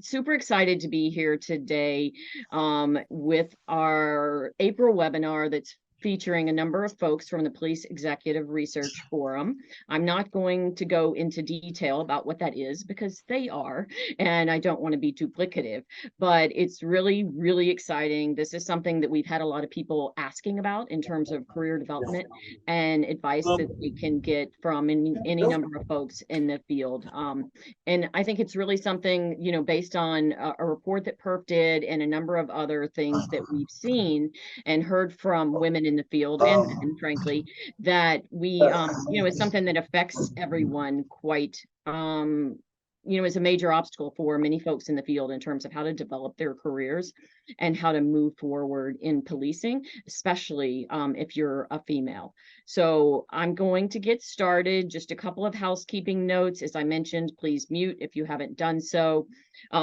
super excited to be here today with our April webinar that's featuring a number of folks from the Police Executive Research Forum. I'm not going to go into detail about what that is because they are, and I don't want to be duplicative, but it's really, really exciting. This is something that we've had a lot of people asking about in terms of career development and advice that they can get from any number of folks in the field. And I think it's really something, you know, based on a report that PERF did and a number of other things that we've seen and heard from women in the field and men, frankly, that we, you know, is something that affects everyone quite, you know, is a major obstacle for many folks in the field in terms of how to develop their careers and how to move forward in policing, especially if you're a female. So I'm going to get started. Just a couple of housekeeping notes. As I mentioned, please mute if you haven't done so.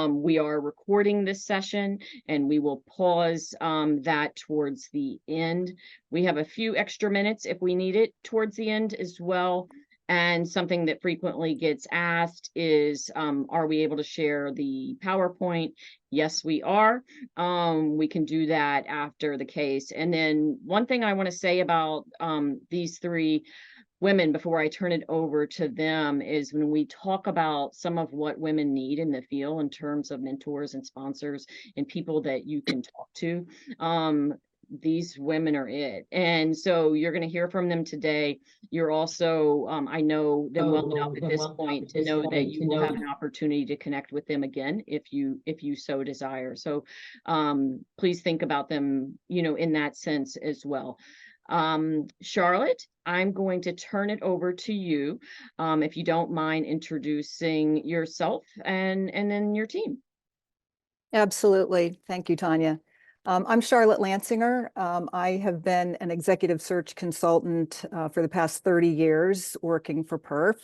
We are recording this session and we will pause that towards the end. We have a few extra minutes if we need it towards the end as well. And something that frequently gets asked is, are we able to share the PowerPoint? Yes, we are. We can do that after the case. And then one thing I want to say about these three women before I turn it over to them is when we talk about some of what women need in the field in terms of mentors and sponsors and people that you can talk to, these women are it. And so you're going to hear from them today. You're also, I know them well enough at this point to know that you will have an opportunity to connect with them again if you so desire. So please think about them, you know, in that sense as well. Charlotte, I'm going to turn it over to you, if you don't mind introducing yourself and then your team. Absolutely. Thank you, Tanya. I'm Charlotte Lansinger. I have been an executive search consultant for the past 30 years working for PERF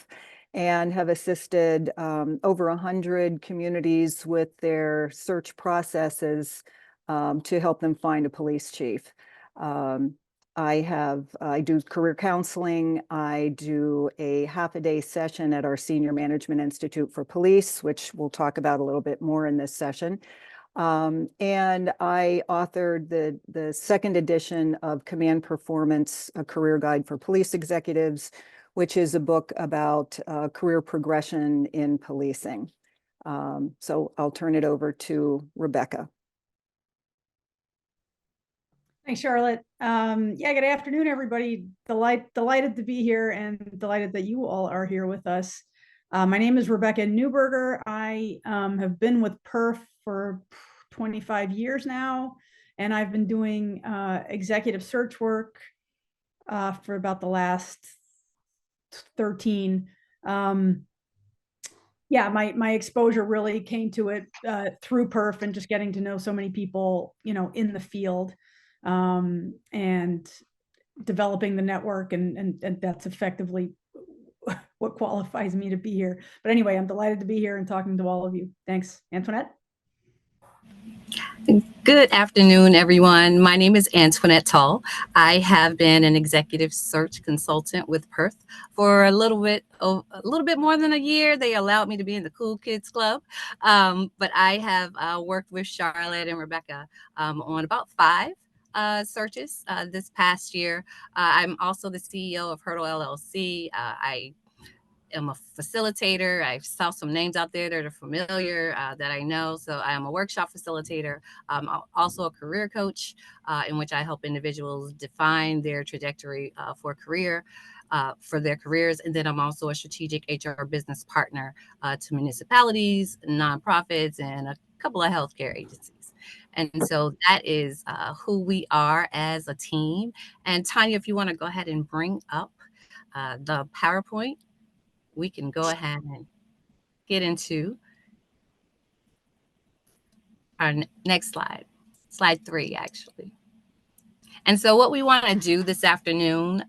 and have assisted over 100 communities with their search processes to help them find a police chief. I do career counseling. I do a half-a-day session at our Senior Management Institute for Police, which we'll talk about a little bit more in this session. And I authored the second edition of Command Performance, a career guide for police executives, which is a book about career progression in policing. So I'll turn it over to Rebecca. Thanks, Charlotte. Yeah, good afternoon, everybody. Delighted to be here and delighted that you all are here with us. My name is Rebecca Neuburger. I have been with PERF for 25 years now, and I've been doing executive search work for about the last 13. Yeah, my exposure really came to it through PERF and just getting to know so many people, you know, in the field, and developing the network, and that's effectively what qualifies me to be here. But anyway, I'm delighted to be here and talking to all of you. Thanks. Antoinette? Good afternoon, everyone. My name is Antoinette Tull. I have been an executive search consultant with PERF for a little bit more than a year. They allowed me to be in the Cool Kids Club, but I have worked with Charlotte and Rebecca on about 5 searches this past year. I'm also the CEO of Hurdle LLC. I am a facilitator. I saw some names out there that are familiar that I know. So I am a workshop facilitator. I'm also a career coach in which I help individuals define their trajectory for their careers. And then I'm also a strategic HR business partner to municipalities, nonprofits, and a couple of healthcare agencies. And so that is who we are as a team. And Tanya, if you want to go ahead and bring up the PowerPoint, we can go ahead and get into our next slide, slide 3, actually. And so what we want to do this afternoon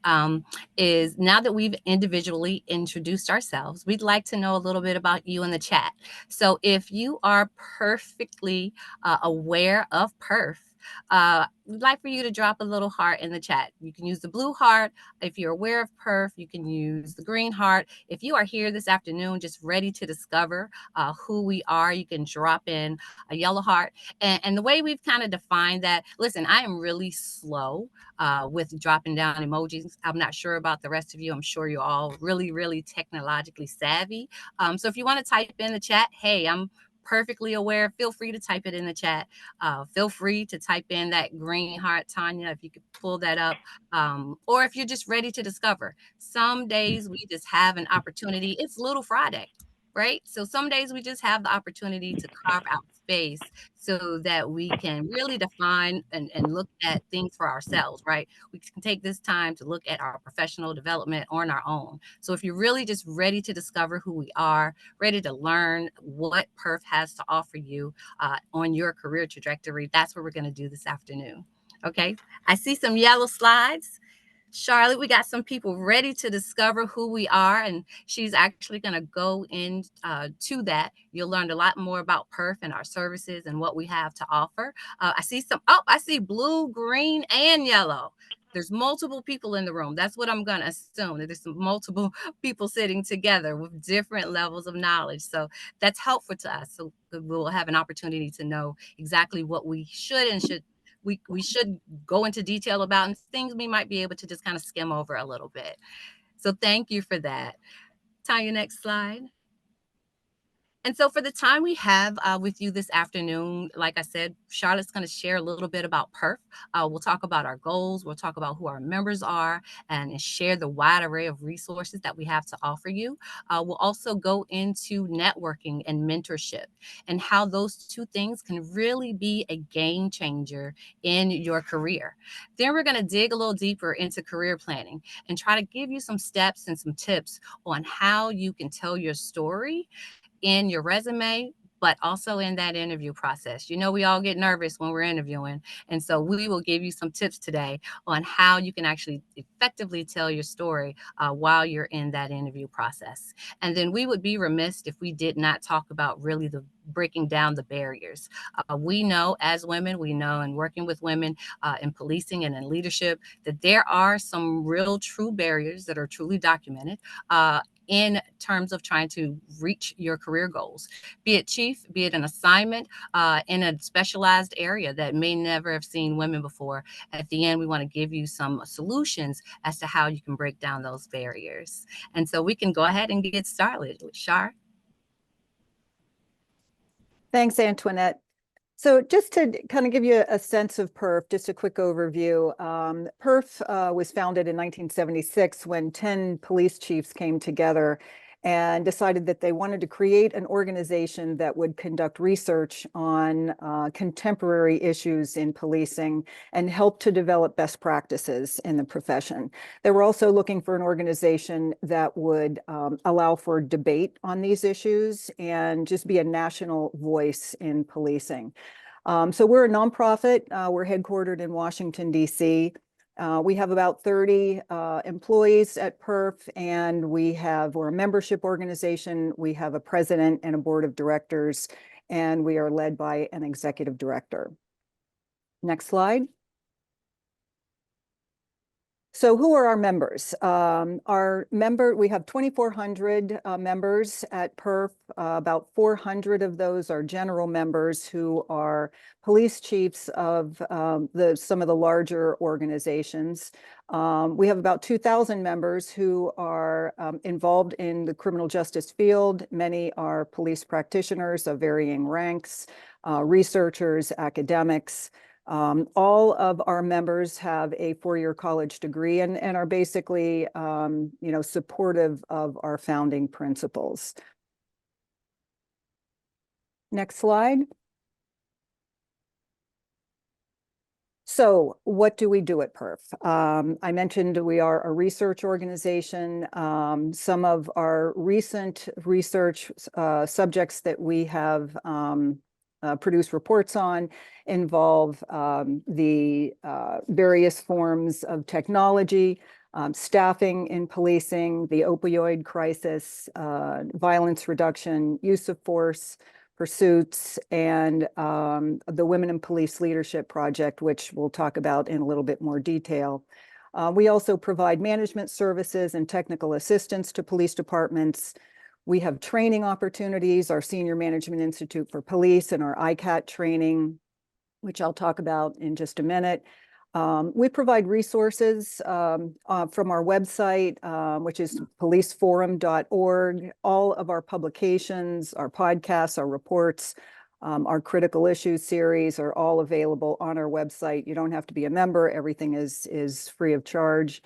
is, now that we've individually introduced ourselves, we'd like to know a little bit about you in the chat. So if you are perfectly aware of PERF, We'd like for you to drop a little heart in the chat. You can use the blue heart. If you're aware of PERF, you can use the green heart. If you are here this afternoon just ready to discover who we are, you can drop in a yellow heart. And the way we've kind of defined that, listen, I am really slow with dropping down emojis. I'm not sure about the rest of you. I'm sure you're all really, really technologically savvy. So if you want to type in the chat, hey, I'm perfectly aware, feel free to type it in the chat. Feel free to type in that green heart, Tanya, if you could pull that up. Or if you're just ready to discover. Some days we just have an opportunity. It's Little Friday, right? So some days we just have the opportunity to carve out space so that we can really define and look at things for ourselves, right? We can take this time to look at our professional development on our own. So if you're really just ready to discover who we are, ready to learn what PERF has to offer you on your career trajectory, that's what we're going to do this afternoon. Okay, I see some yellow slides. Charlotte, we got some people ready to discover who we are, and she's actually going to go into that. You'll learn a lot more about PERF and our services and what we have to offer. I see blue, green, and yellow. There's multiple people in the room. That's what I'm going to assume, that there's some multiple people sitting together with different levels of knowledge. So that's helpful to us. So we'll have an opportunity to know exactly what we should we should go into detail about, and things we might be able to just kind of skim over a little bit. So thank you for that. Tanya, next slide. And so for the time we have with you this afternoon, like I said, Charlotte's going to share a little bit about PERF. We'll talk about our goals. We'll talk about who our members are and share the wide array of resources that we have to offer you. We'll also go into networking and mentorship and how those two things can really be a game changer in your career. Then we're going to dig a little deeper into career planning and try to give you some steps and some tips on how you can tell your story in your resume, but also in that interview process. You know, we all get nervous when we're interviewing. And so we will give you some tips today on how you can actually effectively tell your story while you're in that interview process. And then we would be remiss if we did not talk about really the breaking down the barriers. We know as women, we know in working with women in policing and in leadership, that there are some real true barriers that are truly documented in terms of trying to reach your career goals, be it chief, be it an assignment in a specialized area that may never have seen women before. At the end, we want to give you some solutions as to how you can break down those barriers. And so we can go ahead and get started. Shar? Thanks, Antoinette. So just to kind of give you a sense of PERF, just a quick overview. PERF was founded in 1976 when 10 police chiefs came together and decided that they wanted to create an organization that would conduct research on contemporary issues in policing and help to develop best practices in the profession. They were also looking for an organization that would allow for debate on these issues and just be a national voice in policing. So we're a nonprofit. We're headquartered in Washington, D.C. We have about 30 employees at PERF, and we're a membership organization. We have a president and a board of directors, and we are led by an executive director. Next slide. So who are our members? We have 2,400 members at PERF. About 400 of those are general members who are police chiefs of some of the larger organizations. We have about 2,000 members who are involved in the criminal justice field. Many are police practitioners of varying ranks, researchers, academics. All of our members have a four-year college degree and are basically, supportive of our founding principles. Next slide. So what do we do at PERF? I mentioned we are a research organization. Some of our recent research subjects that we have produce reports on involve the various forms of technology, staffing in policing, the opioid crisis, violence reduction, use of force, pursuits, and the Women in Police Leadership Project, which we'll talk about in a little bit more detail. We also provide management services and technical assistance to police departments. We have training opportunities, our Senior Management Institute for Police and our ICAT training, which I'll talk about in just a minute. We provide resources from our website, which is policeforum.org. All of our publications, our podcasts, our reports, our critical issues series are all available on our website. You don't have to be a member. Everything is free of charge.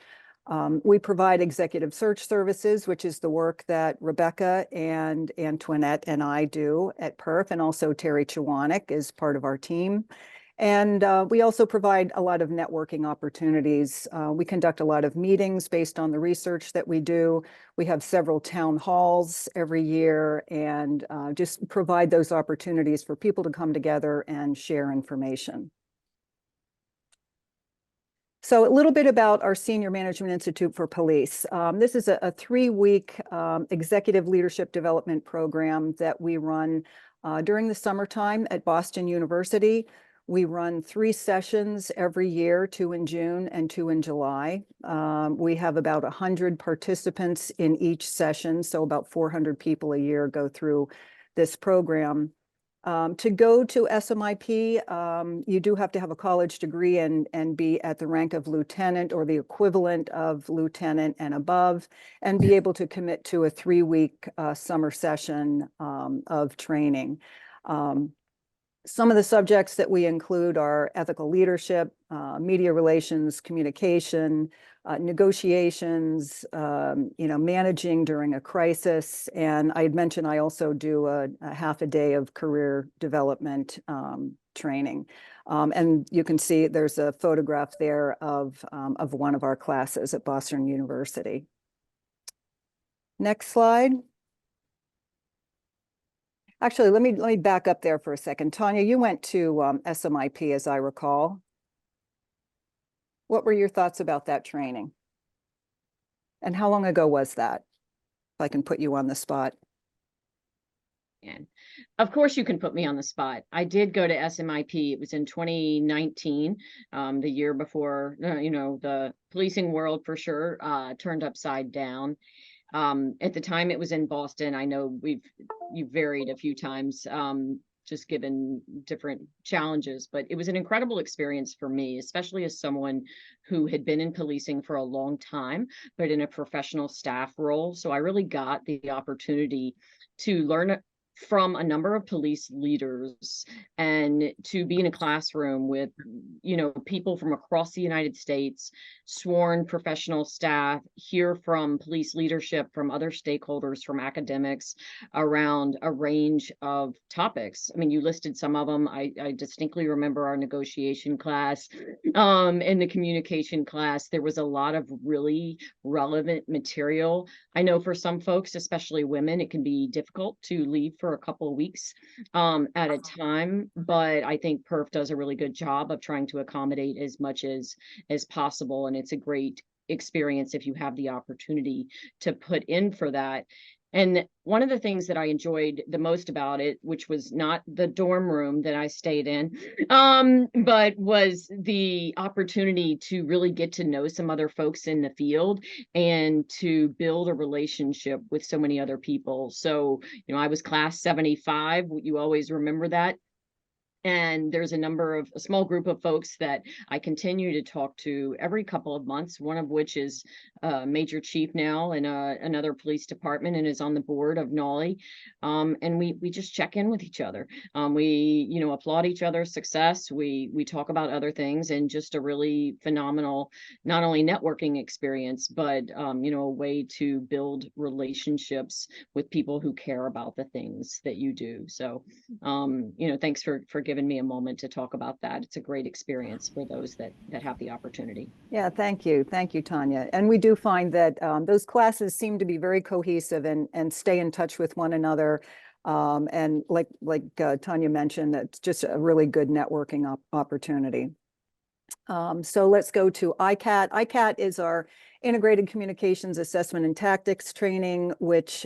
We provide executive search services, which is the work that Rebecca and Antoinette and I do at PERF, and also Terry Chwanek is part of our team. And we also provide a lot of networking opportunities. We conduct a lot of meetings based on the research that we do. We have several town halls every year, and just provide those opportunities for people to come together and share information. So a little bit about our Senior Management Institute for Police. This is a 3-week executive leadership development program that we run during the summertime at Boston University. We run 3 sessions every year, 2 in June and 2 in July. We have about 100 participants in each session, so about 400 people a year go through this program. To go to SMIP, you do have to have a college degree and be at the rank of lieutenant or the equivalent of lieutenant and above, and be able to commit to a 3-week summer session of training. Some of the subjects that we include are ethical leadership, media relations, communication, negotiations, managing during a crisis. And I had mentioned I also do a half a day of career development training. And you can see there's a photograph there of one of our classes at Boston University. Next slide. Actually, let me back up there for a second. Tanya, you went to SMIP, as I recall. What were your thoughts about that training? And how long ago was that? If I can put you on the spot. And of course you can put me on the spot. I did go to SMIP. It was in 2019, the year before, the policing world for sure turned upside down. At the time it was in Boston. I know you've varied a few times, just given different challenges, but it was an incredible experience for me, especially as someone who had been in policing for a long time, but in a professional staff role. So I really got the opportunity to learn from a number of police leaders and to be in a classroom with, people from across the United States, sworn professional staff, hear from police leadership, from other stakeholders, from academics around a range of topics. I mean, you listed some of them. I distinctly remember our negotiation class, and the communication class. There was a lot of really relevant material. I know for some folks, especially women, it can be difficult to leave for a couple of weeks at a time, but I think PERF does a really good job of trying to accommodate as much as possible, and it's a great experience if you have the opportunity to put in for that. And one of the things that I enjoyed the most about it, which was not the dorm room that I stayed in, but was the opportunity to really get to know some other folks in the field and to build a relationship with so many other people. So, I was class 75. You always remember that. And there's a small group of folks that I continue to talk to every couple of months, one of which is Major Chief now in another police department and is on the board of NAWLI. And we just check in with each other. We, applaud each other's success. We talk about other things, and just a really phenomenal, not only networking experience, but, a way to build relationships with people who care about the things that you do. So, thanks for giving me a moment to talk about that. It's a great experience for those that have the opportunity. Yeah, thank you, Tanya. And we do find that those classes seem to be very cohesive and stay in touch with one another. And like Tanya mentioned, that's just a really good networking opportunity. So let's go to ICAT. ICAT is our Integrated Communications Assessment and Tactics Training, which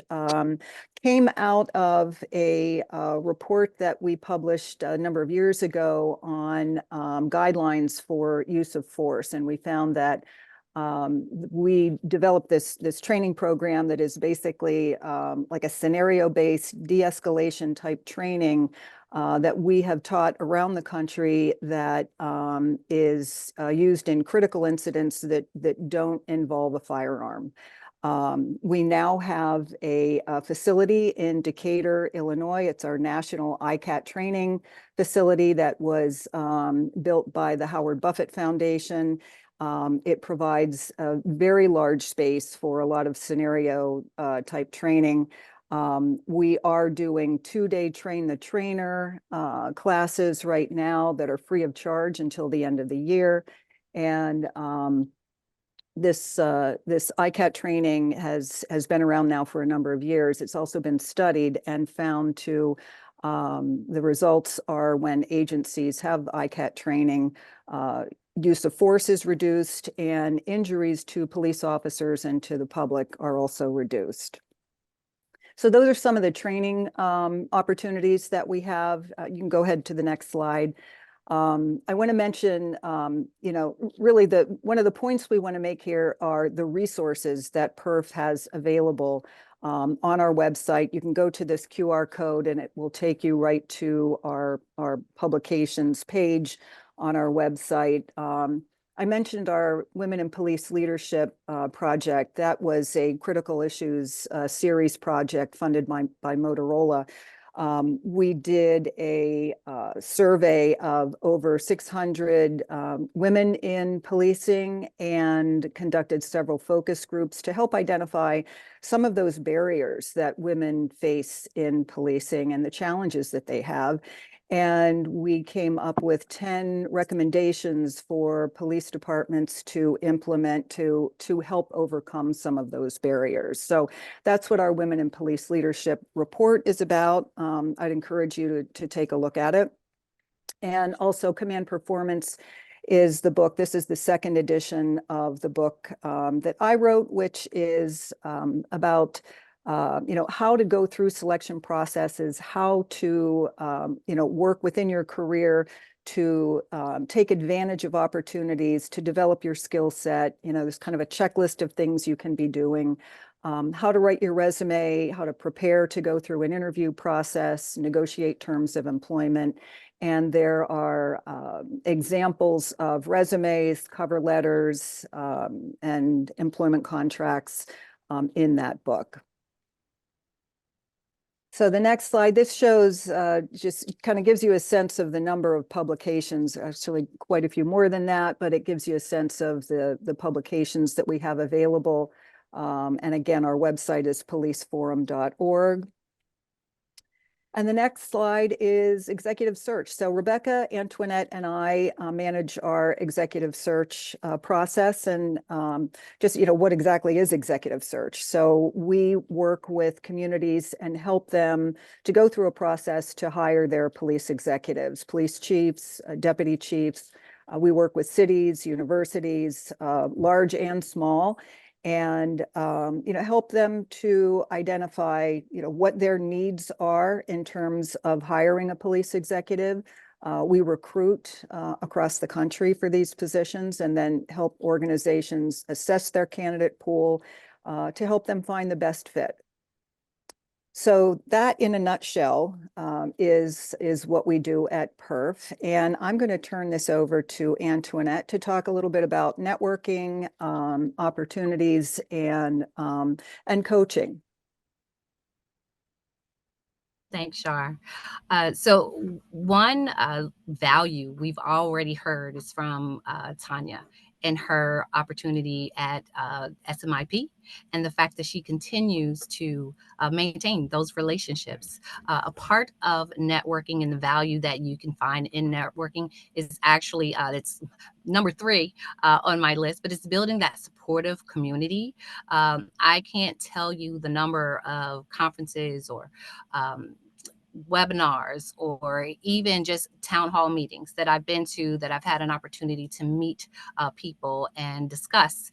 came out of a report that we published a number of years ago on guidelines for use of force. And we found that we developed this training program that is basically like a scenario-based de-escalation type training that we have taught around the country that is used in critical incidents that don't involve a firearm. We now have a facility in Decatur, Illinois. It's our national ICAT training facility that was built by the Howard Buffett Foundation. It provides a very large space for a lot of scenario type training. We are doing 2-day train the trainer classes right now that are free of charge until the end of the year. And this ICAT training has been around now for a number of years. It's also been studied and found to the results are when agencies have ICAT training, use of force is reduced and injuries to police officers and to the public are also reduced. So those are some of the training opportunities that we have. You can go ahead to the next slide. I want to mention, you know, really one of the points we want to make here are the resources that PERF has available on our website. You can go to this QR code and it will take you right to our publications page on our website. I mentioned our Women in Police Leadership project. That was a critical issues series project funded by Motorola. We did a survey of over 600 women in policing and conducted several focus groups to help identify some of those barriers that women face in policing and the challenges that they have. And we came up with 10 recommendations for police departments to implement to help overcome some of those barriers. So that's what our Women in Police Leadership report is about. I'd encourage you to take a look at it. And also Command Performance is the book. This is the second edition of the book that I wrote, which is about you know, how to go through selection processes, how to, you know, work within your career to take advantage of opportunities, to develop your skill set. You know, there's kind of a checklist of things you can be doing, how to write your resume, how to prepare to go through an interview process, negotiate terms of employment. And there are examples of resumes, cover letters, and employment contracts in that book. So the next slide, this shows just kind of gives you a sense of the number of publications, actually quite a few more than that, but it gives you a sense of the publications that we have available. And again, our website is policeforum.org. And the next slide is executive search. So Rebecca, Antoinette, and I manage our executive search process. And just, you know, what exactly is executive search? So we work with communities and help them to go through a process to hire their police executives, police chiefs, deputy chiefs. We work with cities, universities, large and small, and you know, help them to identify, you know, what their needs are in terms of hiring a police executive. We recruit across the country for these positions and then help organizations assess their candidate pool to help them find the best fit. So that in a nutshell is what we do at PERF. And I'm going to turn this over to Antoinette to talk a little bit about networking, opportunities, and coaching. Thanks, Shar. So one value we've already heard is from Tanya and her opportunity at SMIP, and the fact that she continues to maintain those relationships. A part of networking and the value that you can find in networking is actually, it's number 3 on my list, but it's building that supportive community. I can't tell you the number of conferences or webinars or even just town hall meetings that I've been to, that I've had an opportunity to meet people and discuss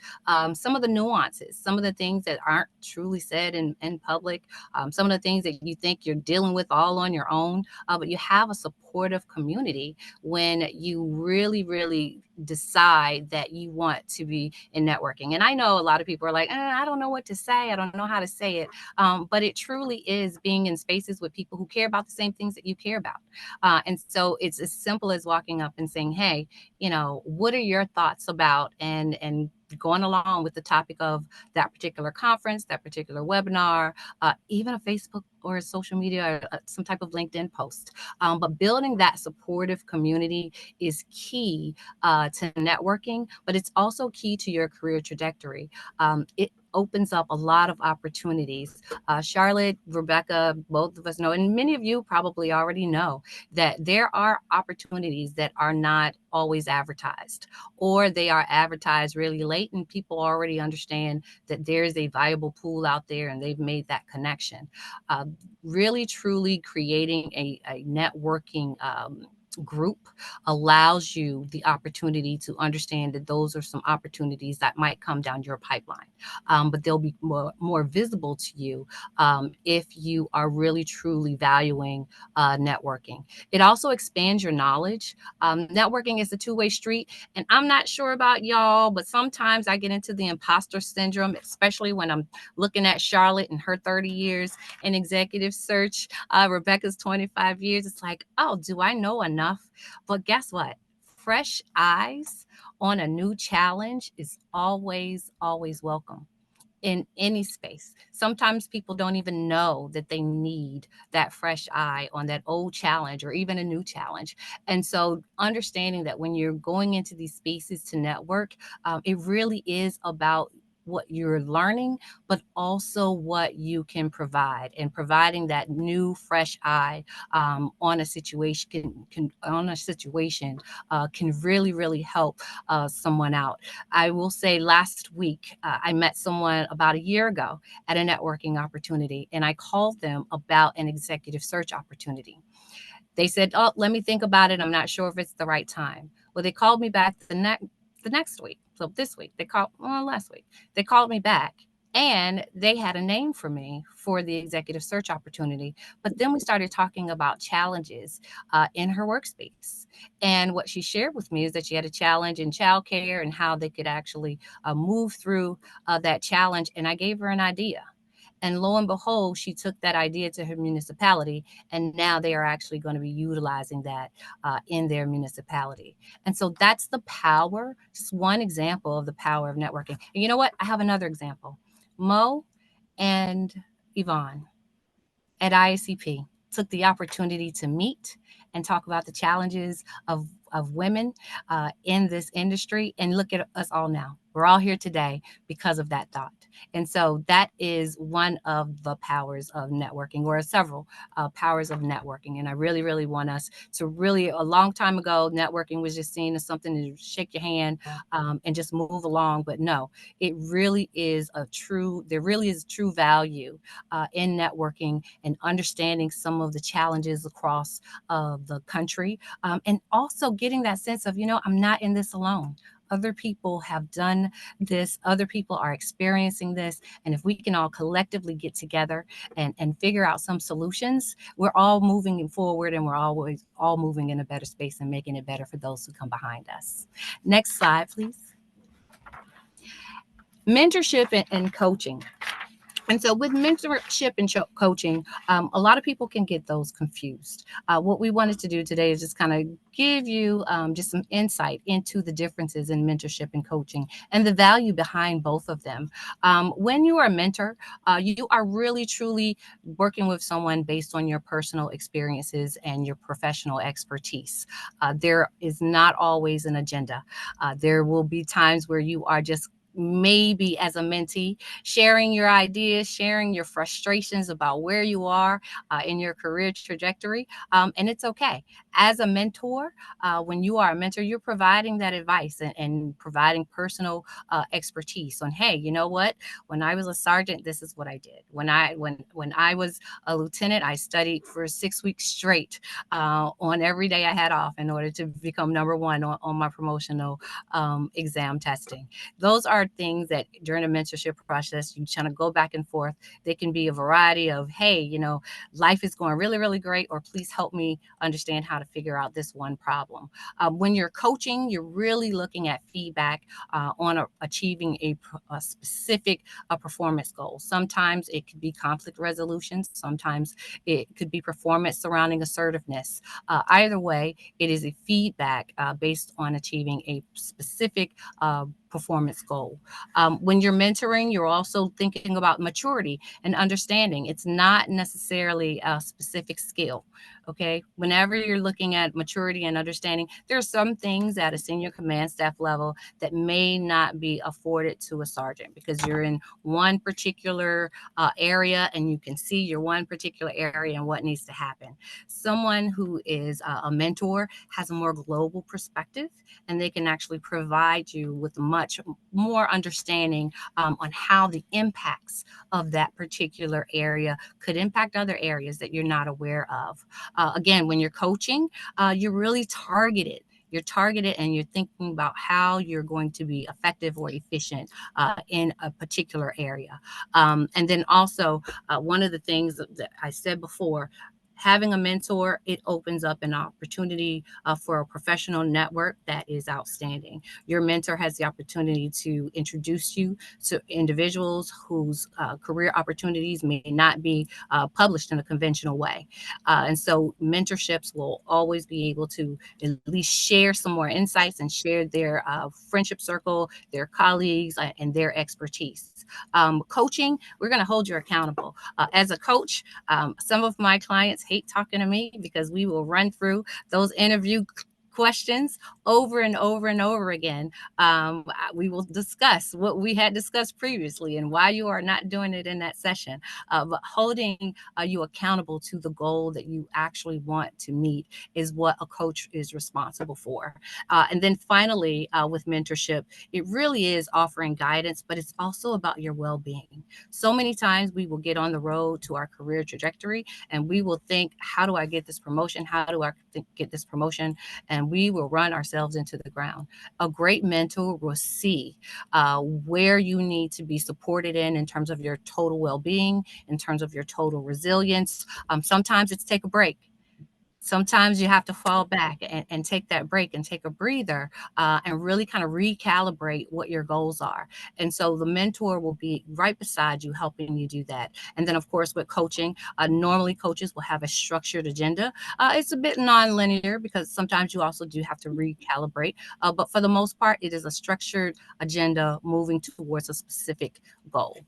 some of the nuances, some of the things that aren't truly said in public, some of the things that you think you're dealing with all on your own, but you have a supportive community when you really decide that you want to be in networking. And I know a lot of people are like, I don't know what to say. I don't know how to say it. But it truly is being in spaces with people who care about the same things that you care about. And so it's as simple as walking up and saying, hey, what are your thoughts about, and going along with the topic of that particular conference, that particular webinar, even a Facebook or a social media, or some type of LinkedIn post. But building that supportive community is key to networking, but it's also key to your career trajectory. It opens up a lot of opportunities. Charlotte, Rebecca, both of us know, and many of you probably already know, that there are opportunities that are not always advertised, or they are advertised really late and people already understand that there's a viable pool out there and they've made that connection. Really, truly creating a networking group allows you the opportunity to understand that those are some opportunities that might come down your pipeline, but they'll be more visible to you if you are really truly valuing networking. It also expands your knowledge. Networking is a two-way street, and I'm not sure about y'all, but sometimes I get into the imposter syndrome, especially when I'm looking at Charlotte and her 30 years in executive search, Rebecca's 25 years. It's like, oh, do I know enough? But guess what? Fresh eyes on a new challenge is always welcome in any space. Sometimes people don't even know that they need that fresh eye on that old challenge or even a new challenge. And so understanding that when you're going into these spaces to network, it really is about what you're learning, but also what you can provide, and providing that new fresh eye on a situation can really help someone out. I will say last week, I met someone about a year ago at a networking opportunity, and I called them about an executive search opportunity. They said, oh, let me think about it. I'm not sure if it's the right time. Well, they called me back the next week. So this week, last week, they called me back, and they had a name for me for the executive search opportunity. But then we started talking about challenges in her workspace. And what she shared with me is that she had a challenge in childcare and how they could actually move through that challenge. And I gave her an idea. And lo and behold, she took that idea to her municipality, and now they are actually going to be utilizing that in their municipality. And so that's the power, just one example of the power of networking. And you know what? I have another example. Mo and Yvonne at IACP took the opportunity to meet and talk about the challenges of women in this industry. And look at us all now. We're all here today because of that thought. And so that is one of the powers of networking, or several powers of networking. And I really want us to a long time ago, networking was just seen as something to shake your hand and just move along. But no, there really is true value in networking and understanding some of the challenges across the country. And also getting that sense of, I'm not in this alone. Other people have done this. Other people are experiencing this. And if we can all collectively get together and figure out some solutions, we're all moving forward, and we're always all moving in a better space and making it better for those who come behind us. Next slide, please. Mentorship and coaching. And so with mentorship and coaching, a lot of people can get those confused. What we wanted to do today is just kind of give you just some insight into the differences in mentorship and coaching and the value behind both of them. When you are a mentor, you are really, truly working with someone based on your personal experiences and your professional expertise. There is not always an agenda. There will be times where you are just maybe as a mentee, sharing your ideas, sharing your frustrations about where you are in your career trajectory. And it's okay. As a mentor, when you are a mentor, you're providing that advice and providing personal expertise on, hey, you know what? When I was a sergeant, this is what I did. When I was a lieutenant, I studied for 6 weeks straight on every day I had off in order to become #1 on my promotional exam testing. Those are things that during the mentorship process, you kind of go back and forth. They can be a variety of, hey, you know, life is going really, really great, or please help me understand how to figure out this one problem. When you're coaching, you're really looking at feedback on achieving a specific performance goal. Sometimes it could be conflict resolution. Sometimes it could be performance surrounding assertiveness. Either way, it is a feedback based on achieving a specific performance goal. When you're mentoring, you're also thinking about maturity and understanding. It's not necessarily a specific skill. Okay. Whenever you're looking at maturity and understanding, there are some things at a senior command staff level that may not be afforded to a sergeant because you're in one particular area and you can see your one particular area and what needs to happen. Someone who is a mentor has a more global perspective, and they can actually provide you with much more understanding on how the impacts of that particular area could impact other areas that you're not aware of. Again, when you're coaching, you're really targeted. You're targeted and you're thinking about how you're going to be effective or efficient in a particular area. And then also, one of the things that I said before, having a mentor, it opens up an opportunity for a professional network that is outstanding. Your mentor has the opportunity to introduce you to individuals whose career opportunities may not be published in a conventional way. And so mentorships will always be able to at least share some more insights and share their friendship circle, their colleagues, and their expertise. Coaching, we're going to hold you accountable. As a coach, some of my clients hate talking to me because we will run through those interview questions over and over and over again. We will discuss what we had discussed previously and why you are not doing it in that session, but holding you accountable to the goal that you actually want to meet is what a coach is responsible for. And then finally, with mentorship, it really is offering guidance, but it's also about your well-being. So many times we will get on the road to our career trajectory and we will think, how do I get this promotion? How do I get this promotion? And we will run ourselves into the ground. A great mentor will see where you need to be supported in terms of your total well-being, in terms of your total resilience. Sometimes it's take a break. Sometimes you have to fall back and take that break and take a breather and really kind of recalibrate what your goals are. And so the mentor will be right beside you, helping you do that. And then, of course, with coaching, normally coaches will have a structured agenda. It's a bit non-linear because sometimes you also do have to recalibrate. But for the most part, it is a structured agenda moving towards a specific goal.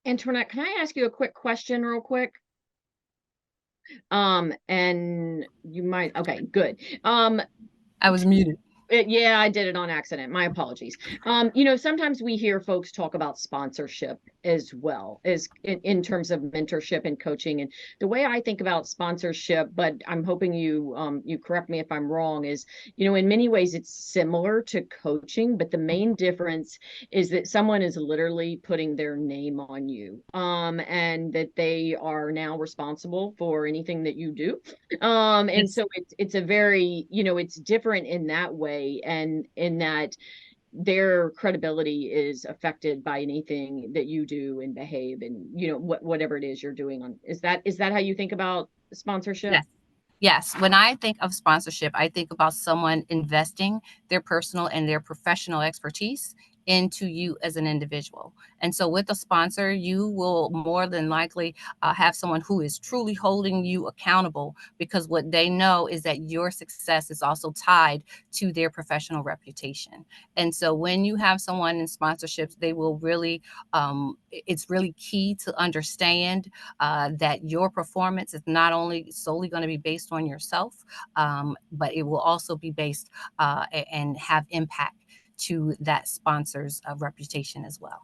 Antoinette, can I ask you a quick question real quick? And you might, okay, good. I was muted. Yeah, I did it on accident. My apologies. Sometimes we hear folks talk about sponsorship as well as in terms of mentorship and coaching. And the way I think about sponsorship, but I'm hoping you correct me if I'm wrong, is, in many ways it's similar to coaching, but the main difference is that someone is literally putting their name on you, and that they are now responsible for anything that you do. And so it's a very, it's different in that way, and in that their credibility is affected by anything that you do and behave and, whatever it is you're doing on. Is that how you think about sponsorship? Yes. Yes, when I think of sponsorship, I think about someone investing their personal and their professional expertise into you as an individual. And so with a sponsor, you will more than likely have someone who is truly holding you accountable, because what they know is that your success is also tied to their professional reputation. And so when you have someone in sponsorships, they will really, it's really key to understand that your performance is not only solely going to be based on yourself, but it will also be based and have impact to that sponsor's reputation as well.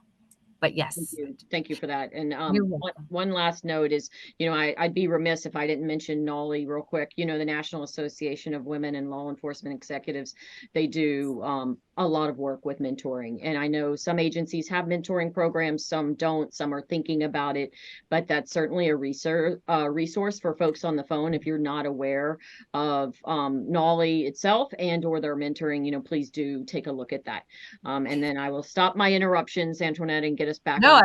But yes. Thank you for that. And You're one last note is, I'd be remiss if I didn't mention NAWLE real quick. The National Association of Women in Law Enforcement Executives, they do a lot of work with mentoring. And I know some agencies have mentoring programs, some don't, some are thinking about it, but that's certainly a resource for folks on the phone. If you're not aware of NAWLE itself and or their mentoring, please do take a look at that. And then I will stop my interruptions, Antoinette, and get us back. No,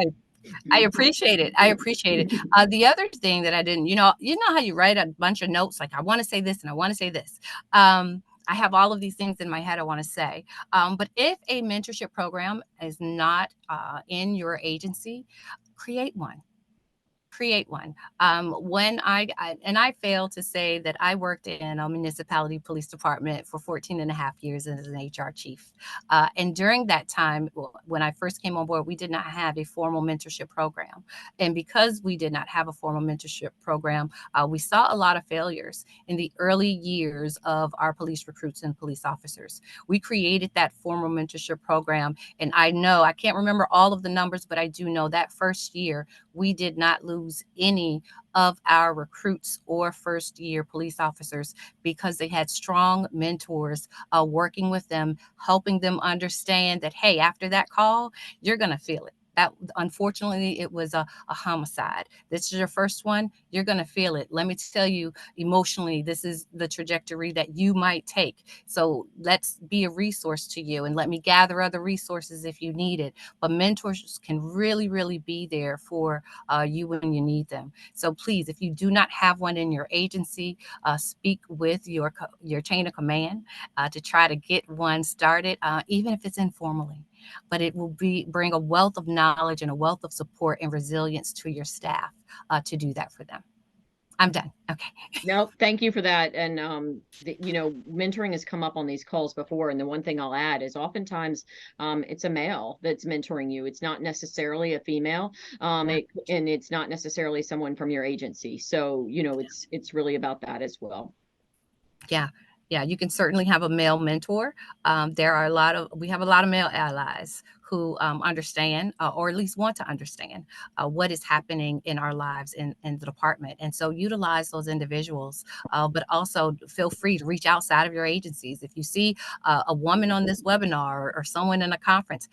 I appreciate it. I appreciate it. The other thing that I didn't, you know how you write a bunch of notes, like I want to say this and I want to say this. I have all of these things in my head I want to say. But if a mentorship program is not in your agency, create one. When I failed to say that I worked in a municipality police department for 14 and a half years as an HR chief. And during that time, when I first came on board, we did not have a formal mentorship program. And because we did not have a formal mentorship program, we saw a lot of failures in the early years of our police recruits and police officers. We created that formal mentorship program. And I can't remember all of the numbers, but I do know that first year, we did not lose any of our recruits or first year police officers because they had strong mentors working with them, helping them understand that, hey, after that call, you're going to feel it. That unfortunately, it was a homicide. This is your first one. You're going to feel it. Let me tell you, emotionally, this is the trajectory that you might take. So let's be a resource to you, and let me gather other resources if you need it. But mentors can really, really be there for you when you need them. So please, if you do not have one in your agency, speak with your chain of command to try to get one started, even if it's informally. But it will bring a wealth of knowledge and a wealth of support and resilience to your staff to do that for them. I'm done. Okay. No, thank you for that. And, mentoring has come up on these calls before. And the one thing I'll add is oftentimes it's a male that's mentoring you. It's not necessarily a female. And it's not necessarily someone from your agency. So, it's really about that as well. Yeah, you can certainly have a male mentor. We have a lot of male allies who understand or at least want to understand what is happening in our lives in the department. And so utilize those individuals, but also feel free to reach outside of your agencies. If you see a woman on this webinar or someone in a conference,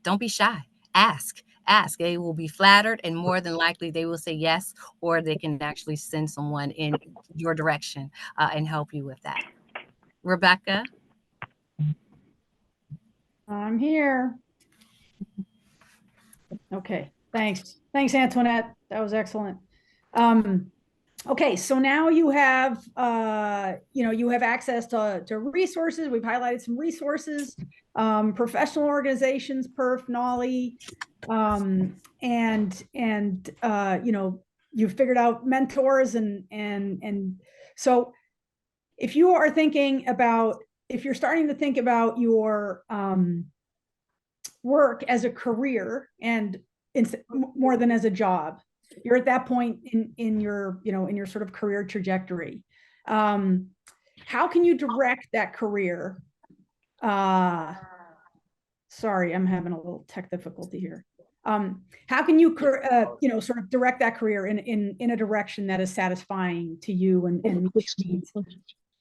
don't be shy. Ask. They will be flattered, and more than likely they will say yes, or they can actually send someone in your direction and help you with that. Rebecca? I'm here. Okay, thanks. Thanks, Antoinette. That was excellent. Okay, so now you have, you have access to resources. We've highlighted some resources, professional organizations, PERF, NAWLE, you've figured out mentors and so if you are thinking about, if you're starting to think about your work as a career and more than as a job, you're at that point in your sort of career trajectory. How can you direct that career? Sorry, I'm having a little tech difficulty here. How can you, sort of direct that career in a direction that is satisfying to you and meets your needs?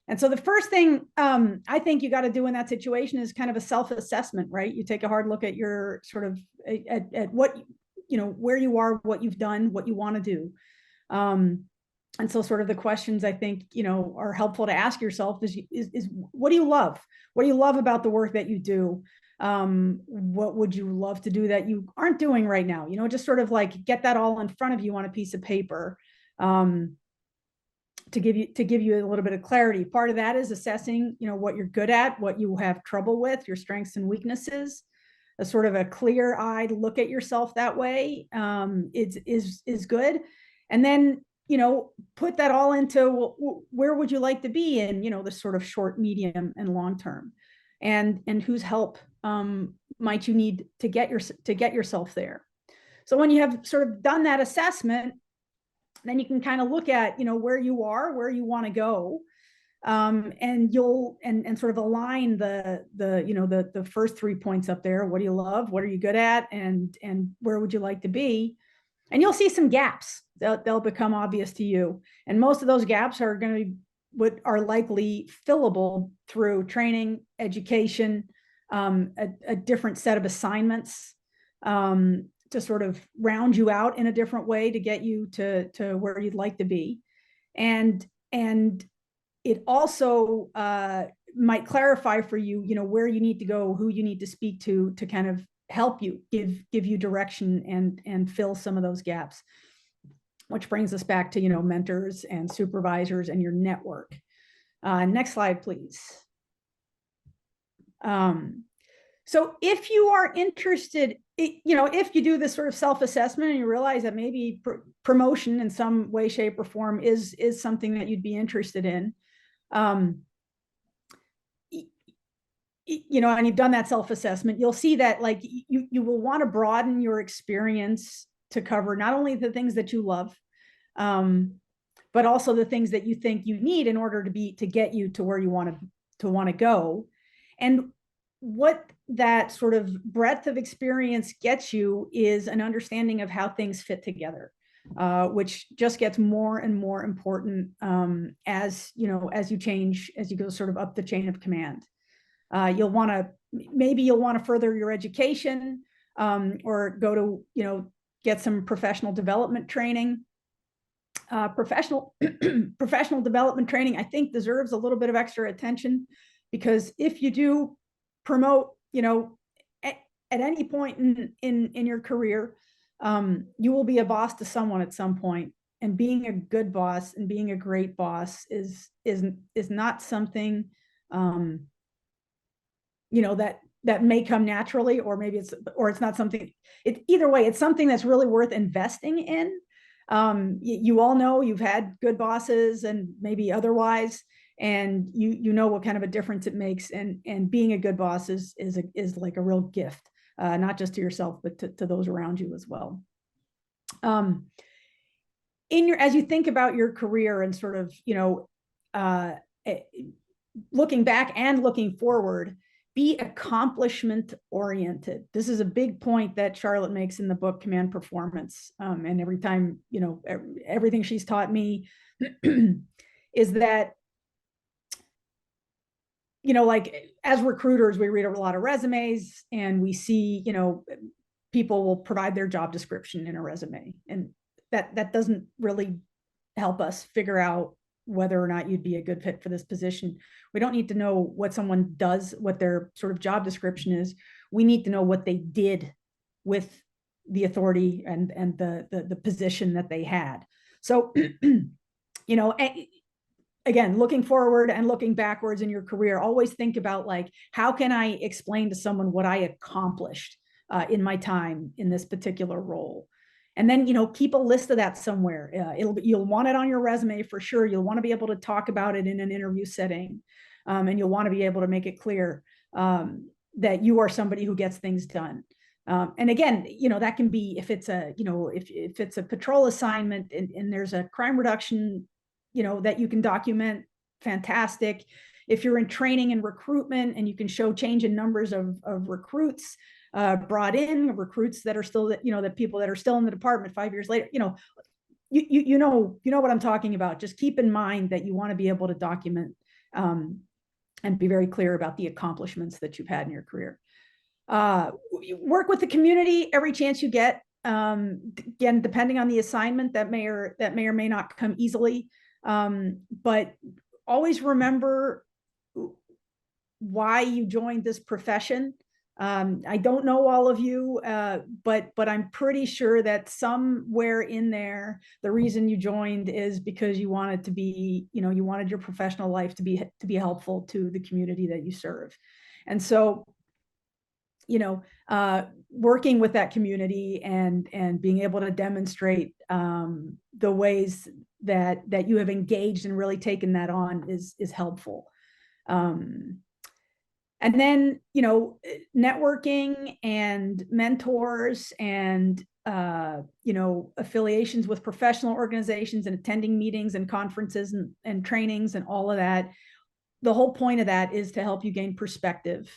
And so the first thing I think you got to do in that situation is kind of a self-assessment, right? You take a hard look at your sort of at what, where you are, what you've done, what you want to do. And so sort of the questions I think, are helpful to ask yourself is what do you love? What do you love about the work that you do? What would you love to do that you aren't doing right now? Just sort of like get that all in front of you on a piece of paper. To give you a little bit of clarity. Part of that is assessing, what you're good at, what you have trouble with, your strengths and weaknesses. a sort of a clear-eyed look at yourself that way is good. And then, you know, put that all into where would you like to be in, you know, the sort of short, medium, and long term, and whose help might you need to get yourself there. So when you have sort of done that assessment, then you can kind of look at, you know, where you are, where you want to go, and you'll and sort of align the you know the first 3 points up there. What do you love? What are you good at? And where would you like to be? And you'll see some gaps. They'll become obvious to you. And most of those gaps are going to be what are likely fillable through training, education, a different set of assignments, to sort of round you out in a different way to get you to where you'd like to be. And it also might clarify for you, you know, where you need to go, who you need to speak to kind of help you, give you direction and fill some of those gaps. Which brings us back to, you know, mentors and supervisors and your network. Next slide, please. So if you are interested, you know, if you do this sort of self-assessment and you realize that maybe promotion in some way, shape, or form is something that you'd be interested in, you know, and you've done that self-assessment, you'll see that like you will want to broaden your experience to cover not only the things that you love, but also the things that you think you need in order to get you to where you want to go. And what that sort of breadth of experience gets you is an understanding of how things fit together, which just gets more and more important as you know, as you change, as you go sort of up the chain of command. Maybe you'll want to further your education, or go to, you know, get some professional development training. Professional development training, I think, deserves a little bit of extra attention, because if you do promote, you know, at any point in your career, you will be a boss to someone at some point. And being a good boss and being a great boss is not something, you know, that may come naturally, or maybe it's not something. Either way, it's something that's really worth investing in. You all know you've had good bosses and maybe otherwise, and you know what kind of a difference it makes. And being a good boss is like a real gift, not just to yourself, but to those around you as well. As you think about your career and sort of, you know, looking back and looking forward, be accomplishment oriented. This is a big point that Charlotte makes in the book Command Performance. And every time, you know, everything she's taught me is that, you know, like as recruiters, we read a lot of resumes and we see, you know, people will provide their job description in a resume, and that doesn't really help us figure out whether or not you'd be a good fit for this position. We don't need to know what someone does, what their sort of job description is. We need to know what they did with the authority and the position that they had. So, you know, again, looking forward and looking backwards in your career, always think about like, how can I explain to someone what I accomplished in my time in this particular role? And then, you know, keep a list of that somewhere. You'll want it on your resume for sure. You'll want to be able to talk about it in an interview setting. And you'll want to be able to make it clear that you are somebody who gets things done. And again, you know, that can be if it's a, you know, if it's a patrol assignment and there's a crime reduction, you know, that you can document, fantastic. If you're in training and recruitment and you can show change in numbers of recruits brought in, recruits that are still, you know, the people that are still in the department 5 years later, you know, you know what I'm talking about. Just keep in mind that you want to be able to document and be very clear about the accomplishments that you've had in your career. Work with the community every chance you get. Again, depending on the assignment, that may or may not come easily. But always remember why you joined this profession. I don't know all of you, but I'm pretty sure that somewhere in there, the reason you joined is because you wanted to be, you know, you wanted your professional life to be helpful to the community that you serve. And so, working with that community and being able to demonstrate the ways that you have engaged and really taken that on is helpful. And then, networking and mentors and, affiliations with professional organizations and attending meetings and conferences and trainings and all of that. The whole point of that is to help you gain perspective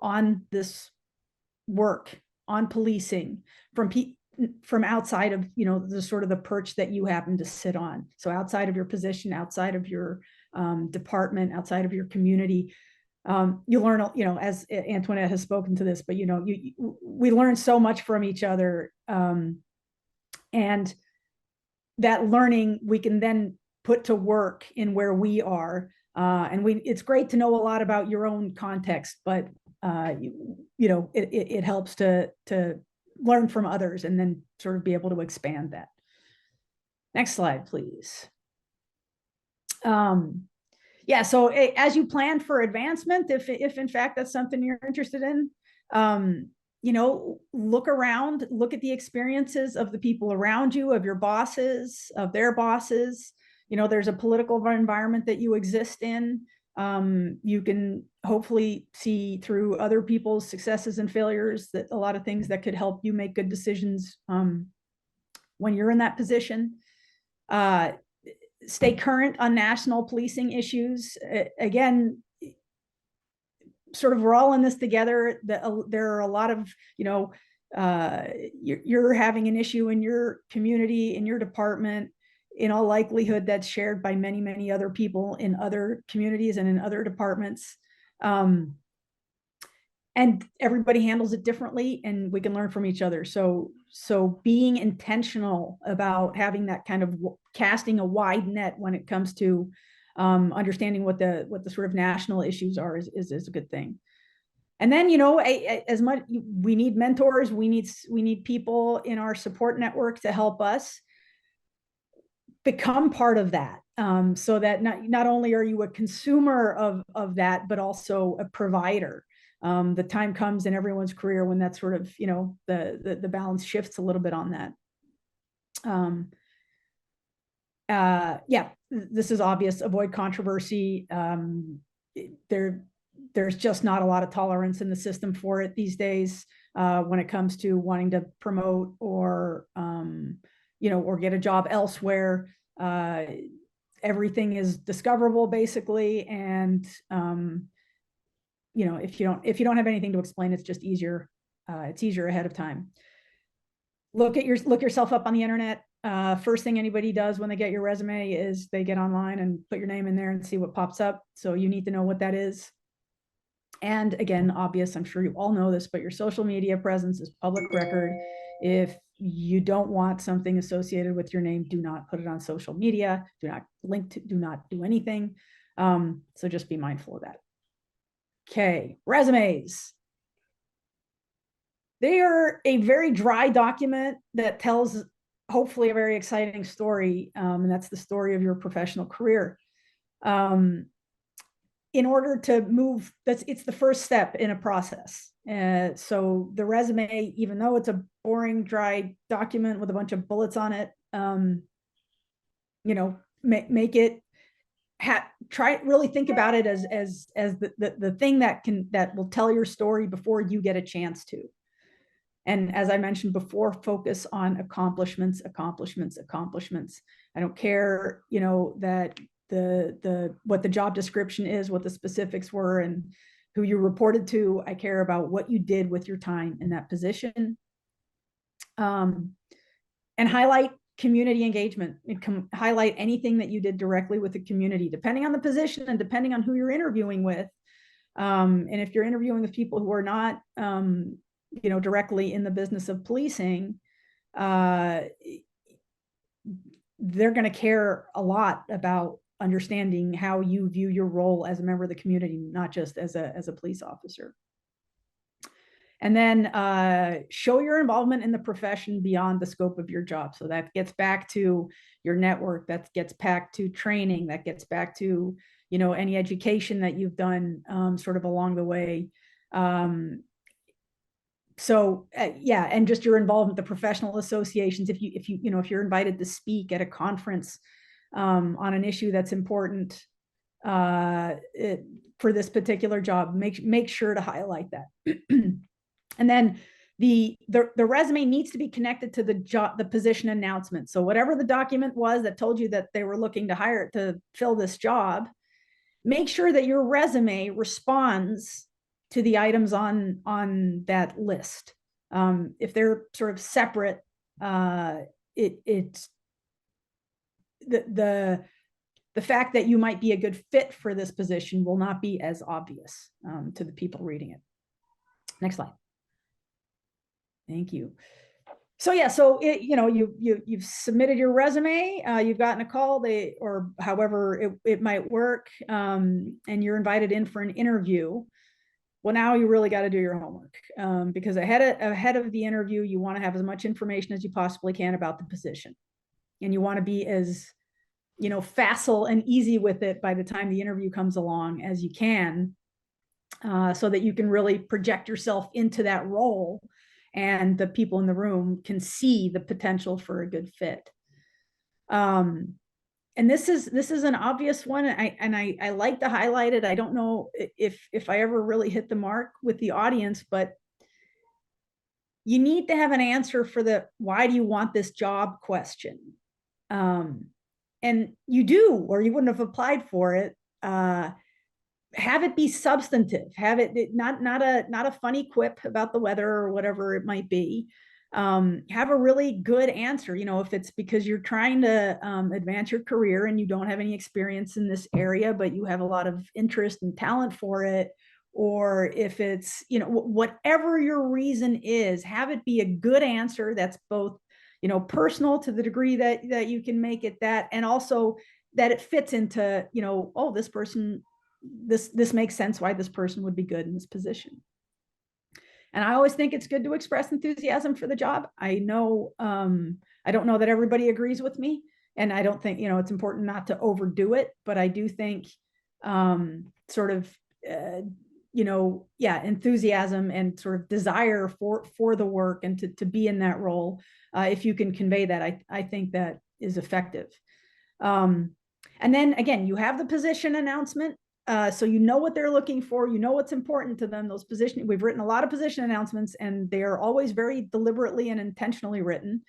on this work, on policing from outside of, the sort of the perch that you happen to sit on. So outside of your position, outside of your department, outside of your community. You learn, as Antoinette has spoken to this, but we learn so much from each other, and that learning we can then put to work in where we are, and it's great to know a lot about your own context, but it helps to learn from others and then sort of be able to expand that. Next slide, please. Yeah, so as you plan for advancement, if in fact that's something you're interested in, look around, look at the experiences of the people around you, of your bosses, of their bosses. There's a political environment that you exist in. You can hopefully see through other people's successes and failures that a lot of things that could help you make good decisions when you're in that position. Stay current on national policing issues. Again, sort of we're all in this together. There are a lot of, you're having an issue in your community, in your department. In all likelihood, that's shared by many, many other people in other communities and in other departments. And everybody handles it differently, and we can learn from each other. So being intentional about having that kind of casting a wide net when it comes to understanding what the sort of national issues are is a good thing. And then, as much we need mentors, we need people in our support network to help us become part of that, so that not only are you a consumer of that, but also a provider. The time comes in everyone's career when that sort of, the balance shifts a little bit on that. Yeah, this is obvious. Avoid controversy. There's just not a lot of tolerance in the system for it these days, when it comes to wanting to promote or get a job elsewhere. Everything is discoverable basically, and if you don't have anything to explain, it's just easier. It's easier ahead of time. Look yourself up on the internet. First thing anybody does when they get your resume is they get online and put your name in there and see what pops up. So you need to know what that is. And again, obvious, I'm sure you all know this, but your social media presence is public record. If you don't want something associated with your name, do not put it on social media. Do not link to, do not do anything. So just be mindful of that. Okay, resumes. They are a very dry document that tells hopefully a very exciting story, and that's the story of your professional career. In order to move, it's the first step in a process. So the resume, even though it's a boring, dry document with a bunch of bullets on it, make it really think about it as the thing that will tell your story before you get a chance to. And as I mentioned before, focus on accomplishments. I don't care, that what the job description is, what the specifics were, and who you reported to. I care about what you did with your time in that position. And highlight community engagement. Highlight anything that you did directly with the community, depending on the position and depending on who you're interviewing with. And if you're interviewing with people who are not, directly in the business of policing, they're going to care a lot about understanding how you view your role as a member of the community, not just as a police officer. And then show your involvement in the profession beyond the scope of your job. So that gets back to your network, that gets back to training, that gets back to, any education that you've done sort of along the way. yeah, and just your involvement, the professional associations, if you're invited to speak at a conference on an issue that's important for this particular job, make sure to highlight that. And then the resume needs to be connected to the position announcement. So whatever the document was that told you that they were looking to hire to fill this job, make sure that your resume responds to the items on that list. If they're sort of separate, it's the fact that you might be a good fit for this position will not be as obvious to the people reading it. Next slide. Thank you. So yeah, you've submitted your resume, you've gotten a call, or however it might work, and you're invited in for an interview. Well, now you really got to do your homework, because ahead of the interview, you want to have as much information as you possibly can about the position, and you want to be as facile and easy with it by the time the interview comes along as you can, so that you can really project yourself into that role, and the people in the room can see the potential for a good fit. And this is an obvious one, and I like to highlight it. I don't know if I ever really hit the mark with the audience, but you need to have an answer for the why do you want this job question. And you do, or you wouldn't have applied for it. Have it be substantive. Have it not a funny quip about the weather or whatever it might be. Have a really good answer. If it's because you're trying to advance your career and you don't have any experience in this area, but you have a lot of interest and talent for it, or if it's whatever your reason is, have it be a good answer that's both personal to the degree that you can make it that, and also that it fits into oh, this person, this makes sense why this person would be good in this position. And I always think it's good to express enthusiasm for the job. I know I don't know that everybody agrees with me, and I don't think it's important not to overdo it, but I do think enthusiasm and sort of desire for the work and to be in that role, if you can convey that, I think that is effective. And then again, you have the position announcement. So what they're looking for, what's important to them. We've written a lot of position announcements, and they are always very deliberately and intentionally written.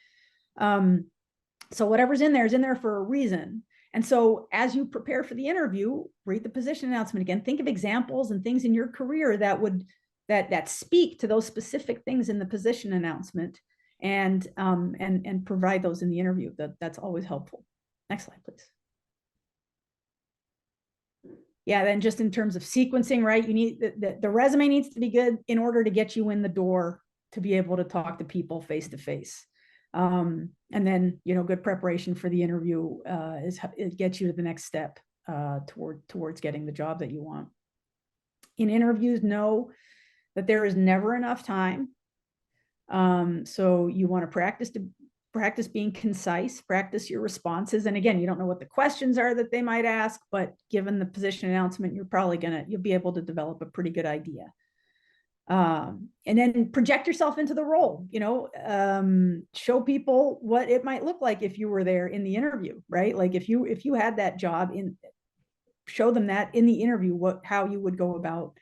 So whatever's in there is in there for a reason. And so as you prepare for the interview, read the position announcement again. Think of examples and things in your career that speak to those specific things in the position announcement, and provide those in the interview. That's always helpful. Next slide, please. Yeah, then just in terms of sequencing, right? You need the resume needs to be good in order to get you in the door to be able to talk to people face to face. And then, good preparation for the interview it gets you to the next step towards getting the job that you want. In interviews, know that there is never enough time. So you want to practice being concise, practice your responses. And again, you don't know what the questions are that they might ask, but given the position announcement, you'll be able to develop a pretty good idea. And then project yourself into the role, show people what it might look like if you were there in the interview, right? Like if you had that job, show them that in the interview, how you would go about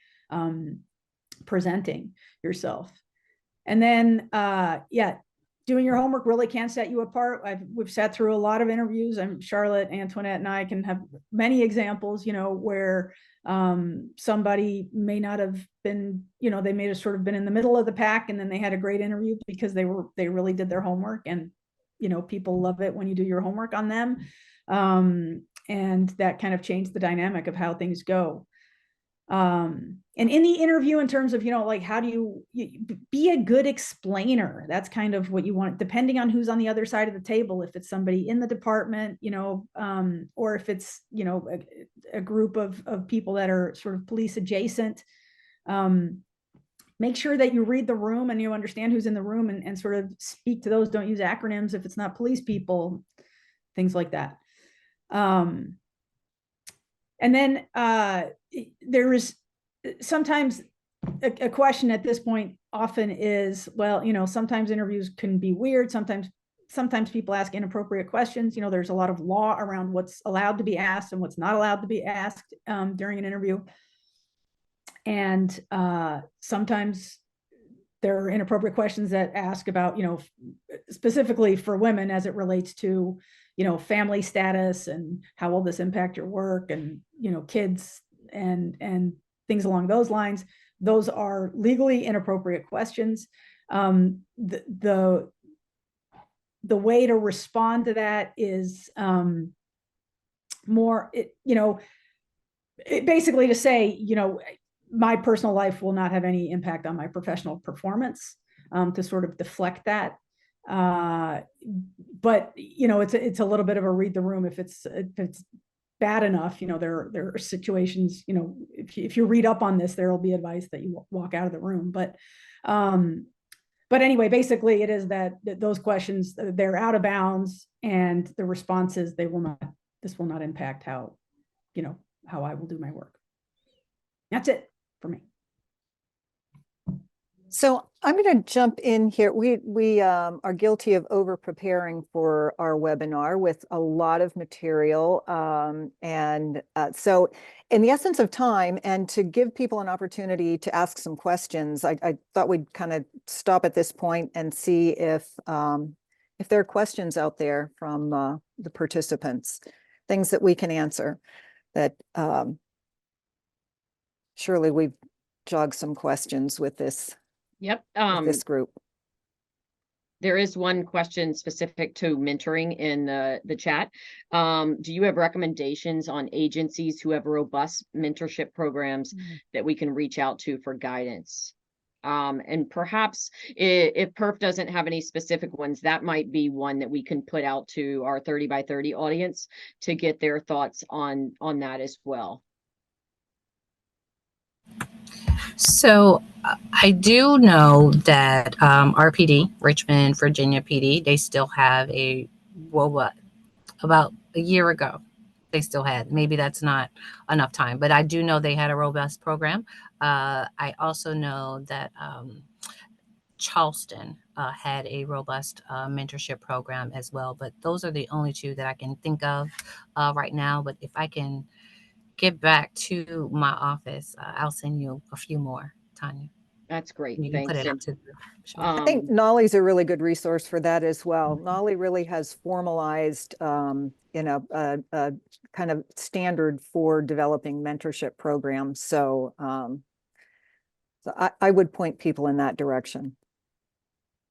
presenting yourself. And then, doing your homework really can set you apart. We've sat through a lot of interviews. Charlotte, Antoinette, and I can have many examples, where somebody may not have been, they may have sort of been in the middle of the pack, and then they had a great interview because they really did their homework. And people love it when you do your homework on them, and that kind of changed the dynamic of how things go. And in the interview, in terms of, how do you be a good explainer? That's kind of what you want, depending on who's on the other side of the table. If it's somebody in the department, or if it's, a group of people that are sort of police adjacent, make sure that you read the room and you understand who's in the room, and sort of speak to those. Don't use acronyms if it's not police people, things like that. And then there is sometimes a question at this point often is, well, sometimes interviews can be weird. Sometimes people ask inappropriate questions. There's a lot of law around what's allowed to be asked and what's not allowed to be asked during an interview. And sometimes there are inappropriate questions that ask about, specifically for women as it relates to, family status and how will this impact your work and, kids and things along those lines. Those are legally inappropriate questions. The way to respond to that is basically to say, my personal life will not have any impact on my professional performance, to sort of deflect that. But it's a little bit of a read the room. If it's bad enough, there are situations, if you read up on this, there will be advice that you walk out of the room. But anyway, basically it is that those questions, they're out of bounds, and the response is this will not impact how I will do my work. That's it for me. So I'm going to jump in here. We are guilty of over preparing for our webinar with a lot of material. So in the essence of time, and to give people an opportunity to ask some questions, I thought we'd kind of stop at this point and see if there are questions out there from the participants, things that we can answer that surely we've jogged some questions with this. Yep. This group. There is one question specific to mentoring in the chat. Do you have recommendations on agencies who have robust mentorship programs that we can reach out to for guidance? And perhaps if PERF doesn't have any specific ones, that might be one that we can put out to our 30 by 30 audience to get their thoughts on that as well. So I do know that RPD, Richmond, Virginia PD, they still have about a year ago, they still had, maybe that's not enough time, but I do know they had a robust program. I also know that Charleston had a robust mentorship program as well, but those are the only two that I can think of right now. But if I can get back to my office, I'll send you a few more, Tanya. That's great. You can Thanks. put it out to sure. I think Nolly's a really good resource for that as well. Nolly really has formalized, a kind of standard for developing mentorship programs. So, I would point people in that direction.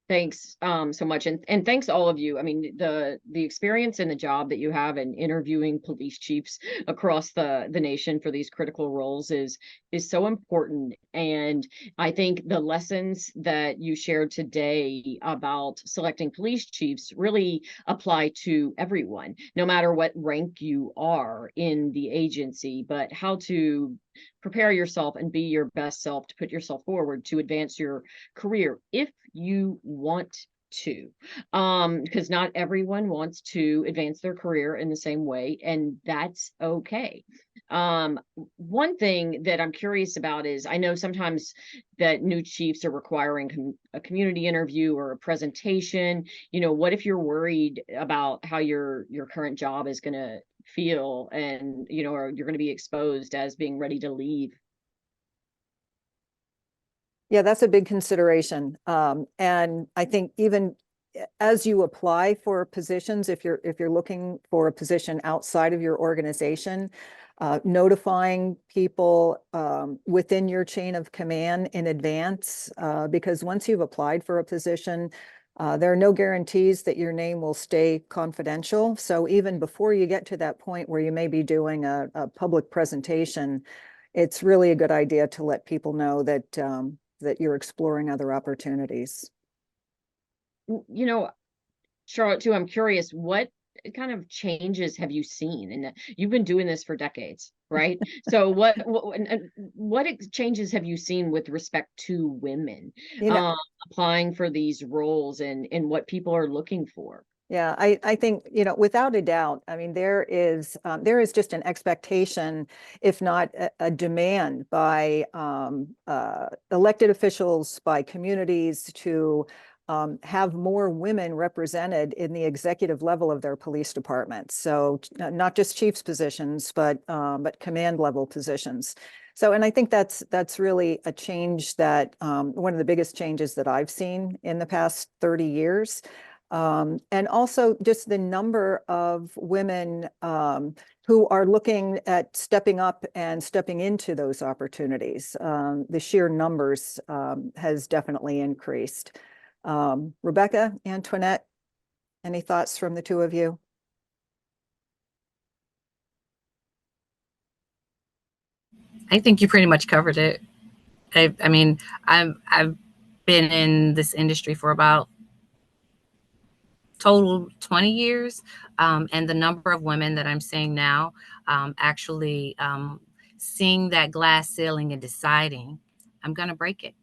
Thanks so much. And thanks to all of you. I mean, the experience and the job that you have in interviewing police chiefs across the nation for these critical roles is so important. And I think the lessons that you shared today about selecting police chiefs really apply to everyone, no matter what rank you are in the agency, but how to prepare yourself and be your best self to put yourself forward to advance your career if you want to, because not everyone wants to advance their career in the same way, and that's okay. One thing that I'm curious about is, I know sometimes that new chiefs are requiring a community interview or a presentation. What if you're worried about how your current job is going to feel, and or you're going to be exposed as being ready to leave? Yeah, that's a big consideration. And I think even as you apply for positions, if you're looking for a position outside of your organization, notifying people within your chain of command in advance, because once you've applied for a position, there are no guarantees that your name will stay confidential. So even before you get to that point where you may be doing a public presentation, it's really a good idea to let people know that that you're exploring other opportunities. Charlotte, too, I'm curious, what kind of changes have you seen? And you've been doing this for decades, right? So what changes have you seen with respect to women applying for these roles and what people are looking for? Yeah, I think, without a doubt, I mean, there is just an expectation, if not a demand by elected officials, by communities to have more women represented in the executive level of their police departments. So not just chief's positions, but command level positions. So, and I think that's really a change that one of the biggest changes that I've seen in the past 30 years. And also just the number of women who are looking at stepping up and stepping into those opportunities. The sheer numbers has definitely increased. Rebecca, Antoinette, any thoughts from the two of you? I think you pretty much covered it. I mean, I've been in this industry for about total 20 years. And the number of women that I'm seeing now, actually seeing that glass ceiling and deciding I'm going to break it,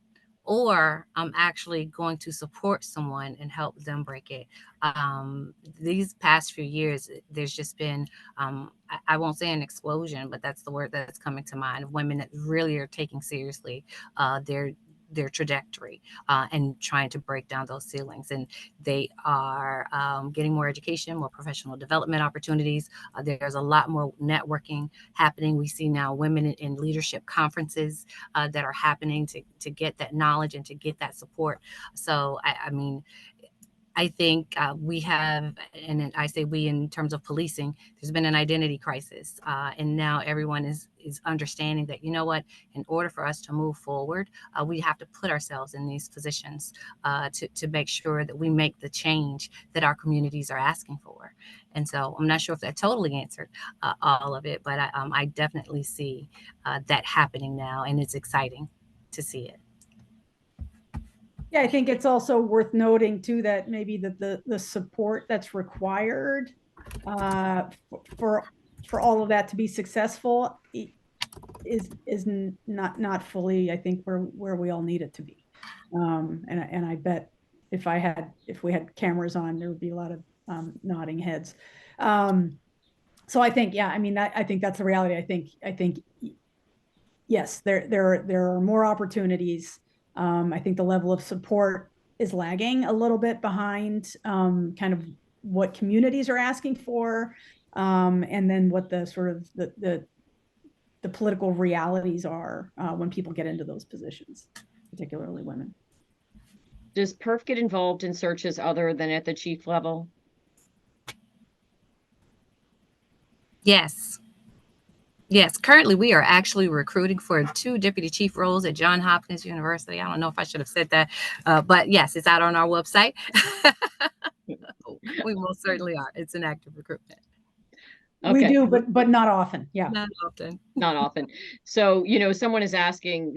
or I'm actually going to support someone and help them break it. These past few years, there's just been, I won't say an explosion, but that's the word that's coming to mind, of women that really are taking seriously their trajectory and trying to break down those ceilings. And they are getting more education, more professional development opportunities. There's a lot more networking happening. We see now women in leadership conferences that are happening to get that knowledge and to get that support. So, I mean, I think we have, and I say we in terms of policing, there's been an identity crisis. And now everyone is understanding that, you know what, in order for us to move forward, we have to put ourselves in these positions to make sure that we make the change that our communities are asking for. And so I'm not sure if that totally answered all of it, but I definitely see that happening now, and it's exciting to see it. Yeah, I think it's also worth noting too that maybe the support that's required for all of that to be successful is not fully, I think, where we all need it to be. And I bet if we had cameras on, there would be a lot of nodding heads. So I think, yeah, I mean, I think that's the reality. I think yes, there are more opportunities. I think the level of support is lagging a little bit behind kind of what communities are asking for, and then what the sort of the political realities are when people get into those positions, particularly women. Does PERF get involved in searches other than at the chief level? Yes. Yes, currently we are actually recruiting for 2 deputy chief roles at Johns Hopkins University. I don't know if I should have said that, but yes, it's out on our website. We most certainly are. It's an active recruitment. We Okay. do, but not often. Yeah. Not often. Not often. So, someone is asking,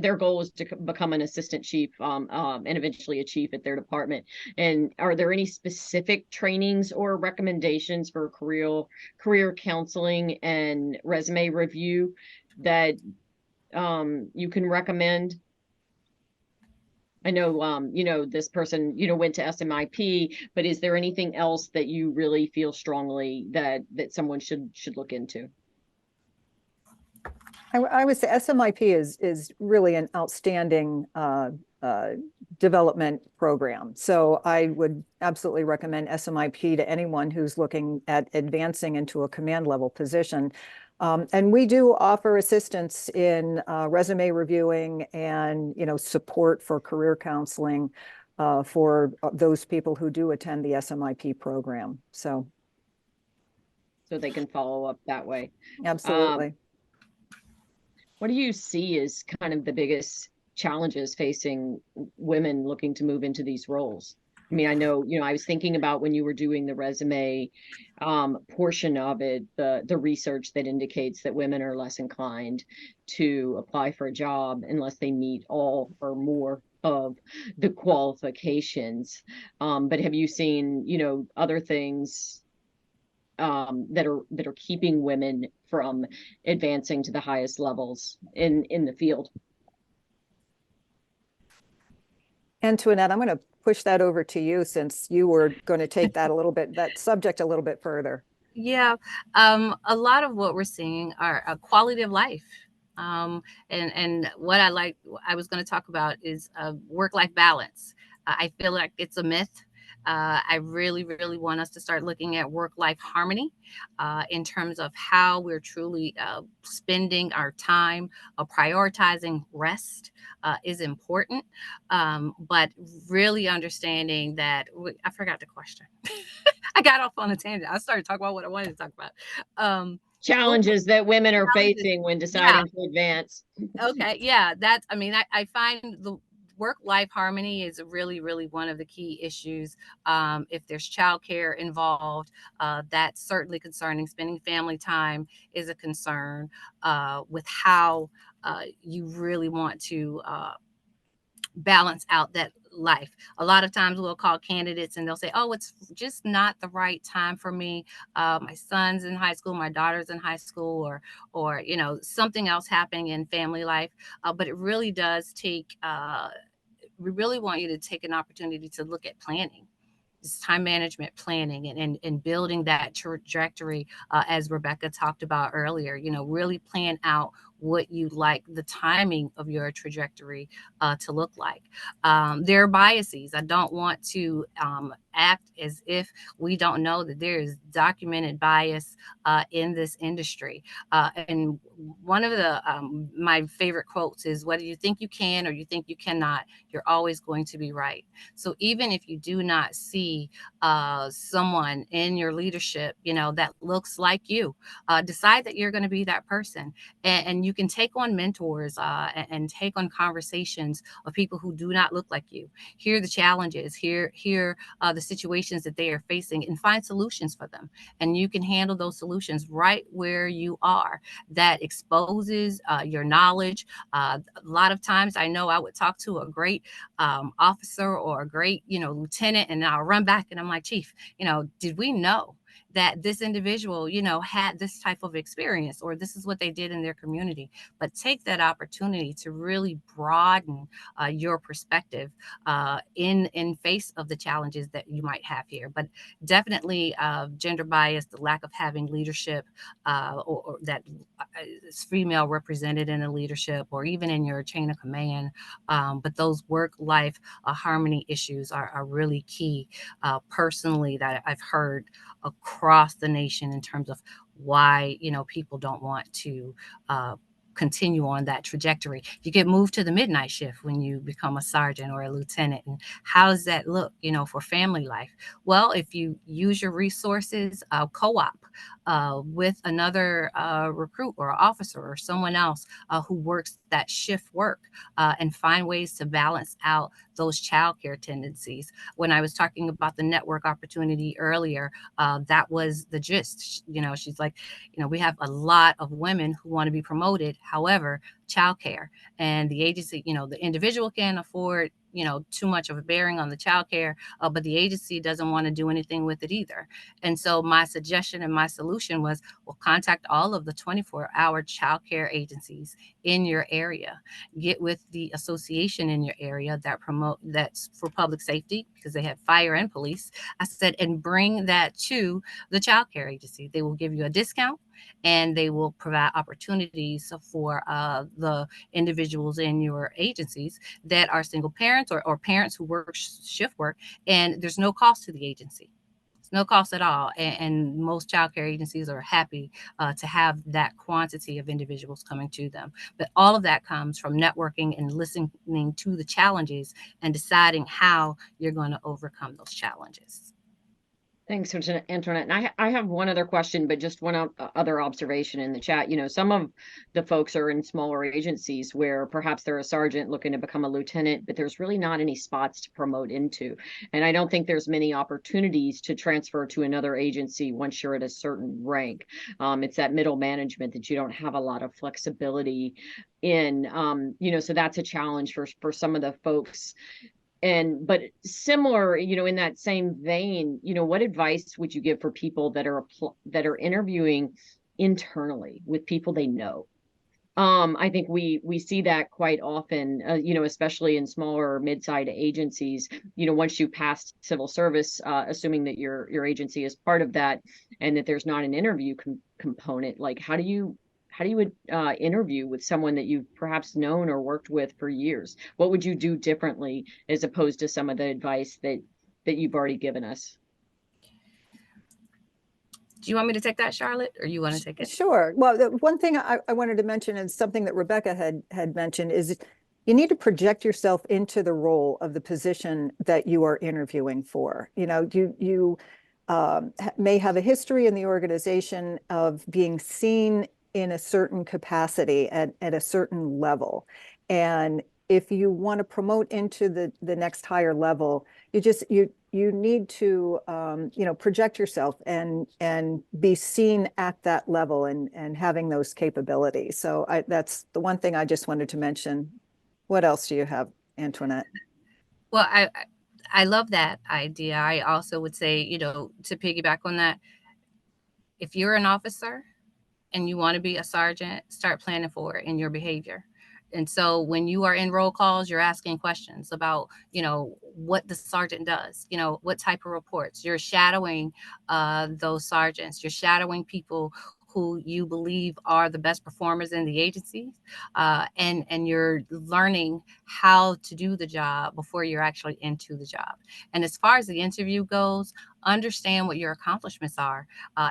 their goal is to become an assistant chief, and eventually a chief at their department. And are there any specific trainings or recommendations for career counseling and resume review that you can recommend? I know, this person, went to SMIP, but is there anything else that you really feel strongly that someone should look into? I would say SMIP is really an outstanding development program. So I would absolutely recommend SMIP to anyone who's looking at advancing into a command level position. And we do offer assistance in resume reviewing and support for career counseling for those people who do attend the SMIP program. So they can follow up that way. Absolutely. What do you see as kind of the biggest challenges facing women looking to move into these roles? I mean, I know, I was thinking about when you were doing the resume portion of it, the research that indicates that women are less inclined to apply for a job unless they meet all or more of the qualifications. But have you seen, other things that are keeping women from advancing to the highest levels in the field? Antoinette, I'm going to push that over to you since you were going to take that that subject a little bit further. Yeah, a lot of what we're seeing are a quality of life. And what I was going to talk about is work-life balance. I feel like it's a myth. I really, really want us to start looking at work-life harmony in terms of how we're truly spending our time. Prioritizing rest is important, but really understanding that I forgot the question. I got off on a tangent. I started talking about what I wanted to talk about. Challenges that women are Challenges. facing when Yeah. deciding to advance. Okay. Yeah. That's, I mean, I find the work-life harmony is really, really one of the key issues. If there's childcare involved, that's certainly concerning. Spending family time is a concern with how you really want to balance out that life. A lot of times we'll call candidates and they'll say, oh, it's just not the right time for me. My son's in high school, my daughter's in high school, or you know, something else happening in family life. But it really does take, we really want you to take an opportunity to look at planning. It's time management planning and building that trajectory, as Rebecca talked about earlier, you know, really plan out what you like the timing of your trajectory to look like. There are biases. I don't want to act as if we don't know that there is documented bias in this industry. And one of the my favorite quotes is, whether you think you can or you think you cannot, you're always going to be right. So even if you do not see someone in your leadership, you know, that looks like you, decide that you're going to be that person. And you can take on mentors and take on conversations of people who do not look like you. Hear the challenges, hear the situations that they are facing, and find solutions for them. And you can handle those solutions right where you are. That exposes your knowledge. A lot of times I know I would talk to a great officer or a great, you know, lieutenant, and I'll run back and I'm like, Chief, you know, did we know that this individual, you know, had this type of experience, or this is what they did in their community? But take that opportunity to really broaden your perspective in face of the challenges that you might have here. But definitely gender bias, the lack of having leadership or that is female represented in a leadership or even in your chain of command. But those work-life harmony issues are really key personally that I've heard across the nation in terms of why, you know, people don't want to continue on that trajectory. You get moved to the midnight shift when you become a sergeant or a lieutenant. And how does that look, you know, for family life? Well, if you use your resources, co-op with another recruit or officer or someone else who works that shift work and find ways to balance out those childcare tendencies. When I was talking about the network opportunity earlier, that was the gist. You know, she's like, you know, we have a lot of women who want to be promoted. However, childcare and the agency, you know, the individual can't afford, you know, too much of a bearing on the childcare, but the agency doesn't want to do anything with it either. And so my suggestion and my solution was, well, contact all of the 24-hour childcare agencies in your area. Get with the association in your area that's for public safety, because they have fire and police. I said, and bring that to the childcare agency. They will give you a discount, and they will provide opportunities for the individuals in your agencies that are single parents or parents who work shift work, and there's no cost to the agency. It's no cost at all. And most childcare agencies are happy to have that quantity of individuals coming to them. But all of that comes from networking and listening to the challenges and deciding how you're going to overcome those challenges. Thanks, Antoinette. And I have one other question, but just one other observation in the chat. You know, some of the folks are in smaller agencies where perhaps they're a sergeant looking to become a lieutenant, but there's really not any spots to promote into. And I don't think there's many opportunities to transfer to another agency once you're at a certain rank. It's that middle management that you don't have a lot of flexibility in. You know, so that's a challenge for some of the folks. But similar, you know, in that same vein, you know, what advice would you give for people that are interviewing internally with people they know? I think we see that quite often, especially in smaller or mid-sized agencies. Once you pass civil service, assuming that your agency is part of that, and that there's not an interview component, like how do you interview with someone that you've perhaps known or worked with for years? What would you do differently as opposed to some of the advice that you've already given us? Do you want me to take that, Charlotte, or you want to take it? Sure. Well, the one thing I wanted to mention, and something that Rebecca had mentioned, is you need to project yourself into the role of the position that you are interviewing for. You may have a history in the organization of being seen in a certain capacity at a certain level. And if you want to promote into the next higher level, you need to project yourself and be seen at that level and having those capabilities. So that's the one thing I just wanted to mention. What else do you have, Antoinette? Well, I love that idea. I also would say, to piggyback on that, if you're an officer and you want to be a sergeant, start planning for it in your behavior. And so when you are in roll calls, you're asking questions about, what the sergeant does, what type of reports. You're shadowing those sergeants. You're shadowing people who you believe are the best performers in the agency, and you're learning how to do the job before you're actually into the job. And as far as the interview goes, understand what your accomplishments are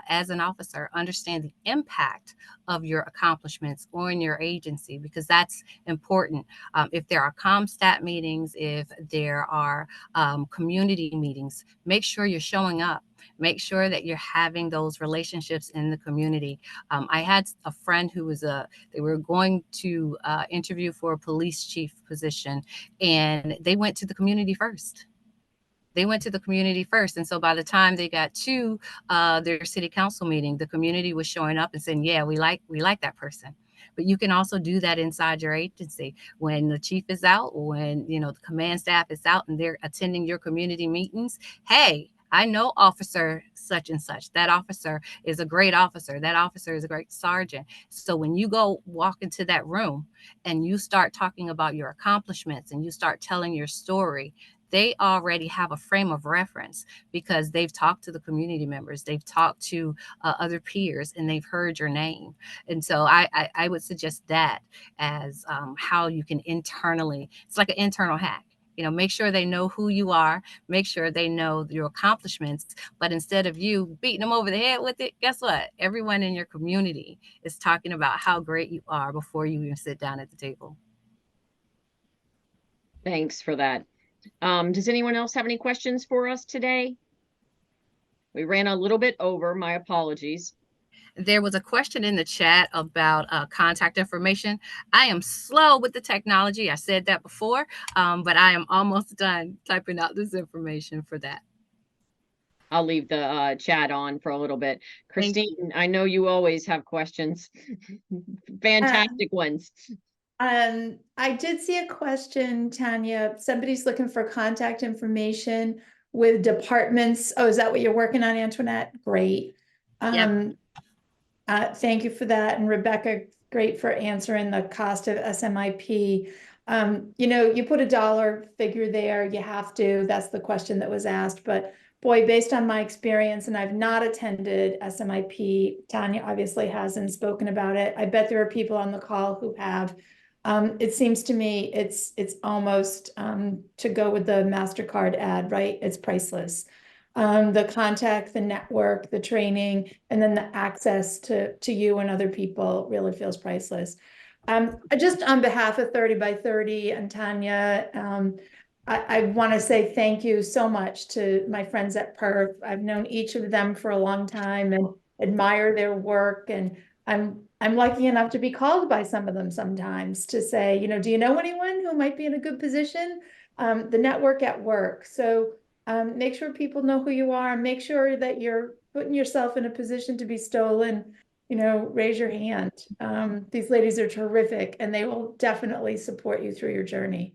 as an officer. Understand the impact of your accomplishments on your agency, because that's important. If there are ComStat meetings, if there are community meetings, make sure you're showing up. Make sure that you're having those relationships in the community. I had a friend who was they were going to interview for a police chief position, and they went to the community first. And so by the time they got to their city council meeting, the community was showing up and saying, yeah, we like that person. But you can also do that inside your agency. When the chief is out, when the command staff is out and they're attending your community meetings, hey, I know officer such and such. That officer is a great officer. That officer is a great sergeant. So when you go walk into that room and you start talking about your accomplishments and you start telling your story, they already have a frame of reference because they've talked to the community members, they've talked to other peers, and they've heard your name. And so I would suggest that as how you can internally, it's like an internal hack. Make sure they know who you are, make sure they know your accomplishments, but instead of you beating them over the head with it, guess what? Everyone in your community is talking about how great you are before you even sit down at the table. Thanks for that. Does anyone else have any questions for us today? We ran a little bit over, my apologies. There was a question in the chat about contact information. I am slow with the technology. I said that before, but I am almost done typing out this information for that. I'll leave the chat on for a little bit. Christine, I know you always have questions. Fantastic ones. I did see a question, Tanya. Somebody's looking for contact information with departments. Oh, is that what you're working on, Antoinette? Great. Yep. Thank you for that. And Rebecca, great for answering the cost of SMIP. You put a dollar figure there, you have to, that's the question that was asked, but boy, based on my experience, and I've not attended SMIP, Tanya obviously hasn't spoken about it. I bet there are people on the call who have. It seems to me it's almost to go with the MasterCard ad, right? It's priceless. The contact, the network, the training, and then the access to you and other people really feels priceless. Just on behalf of 30 by 30 and Tanya, I want to say thank you so much to my friends at PERF. I've known each of them for a long time and admire their work, and I'm lucky enough to be called by some of them sometimes to say, do you know anyone who might be in a good position? The network at work. So make sure people know who you are, and make sure that you're putting yourself in a position to be stolen. Raise your hand. These ladies are terrific, and they will definitely support you through your journey.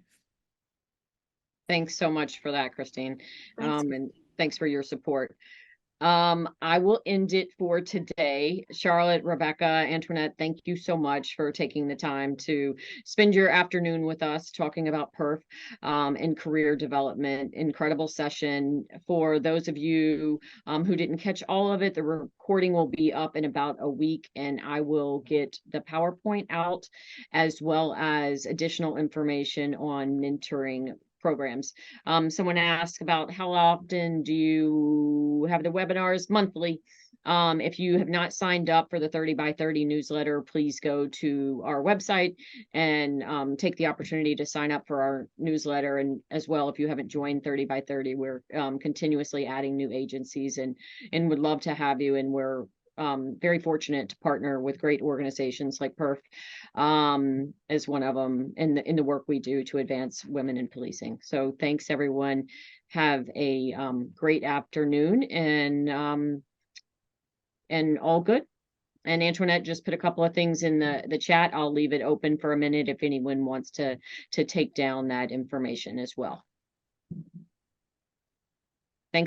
Thanks so much for that, Christine. And thanks for your support. I will end it for today. Charlotte, Rebecca, Antoinette, thank you so much for taking the time to spend your afternoon with us talking about PERF and career development. Incredible session. For those of you who didn't catch all of it, the recording will be up in about a week, and I will get the PowerPoint out as well as additional information on mentoring programs. Someone asked about how often do you have the webinars? Monthly. If you have not signed up for the 30 by 30 newsletter, please go to our website and take the opportunity to sign up for our newsletter. And as well, if you haven't joined 30 by 30, we're continuously adding new agencies and would love to have you. And we're very fortunate to partner with great organizations like PERF as one of them in the work we do to advance women in policing. So thanks everyone. Have a great afternoon and all good. And Antoinette just put a couple of things in the chat. I'll leave it open for a minute if anyone wants to take down that information as well.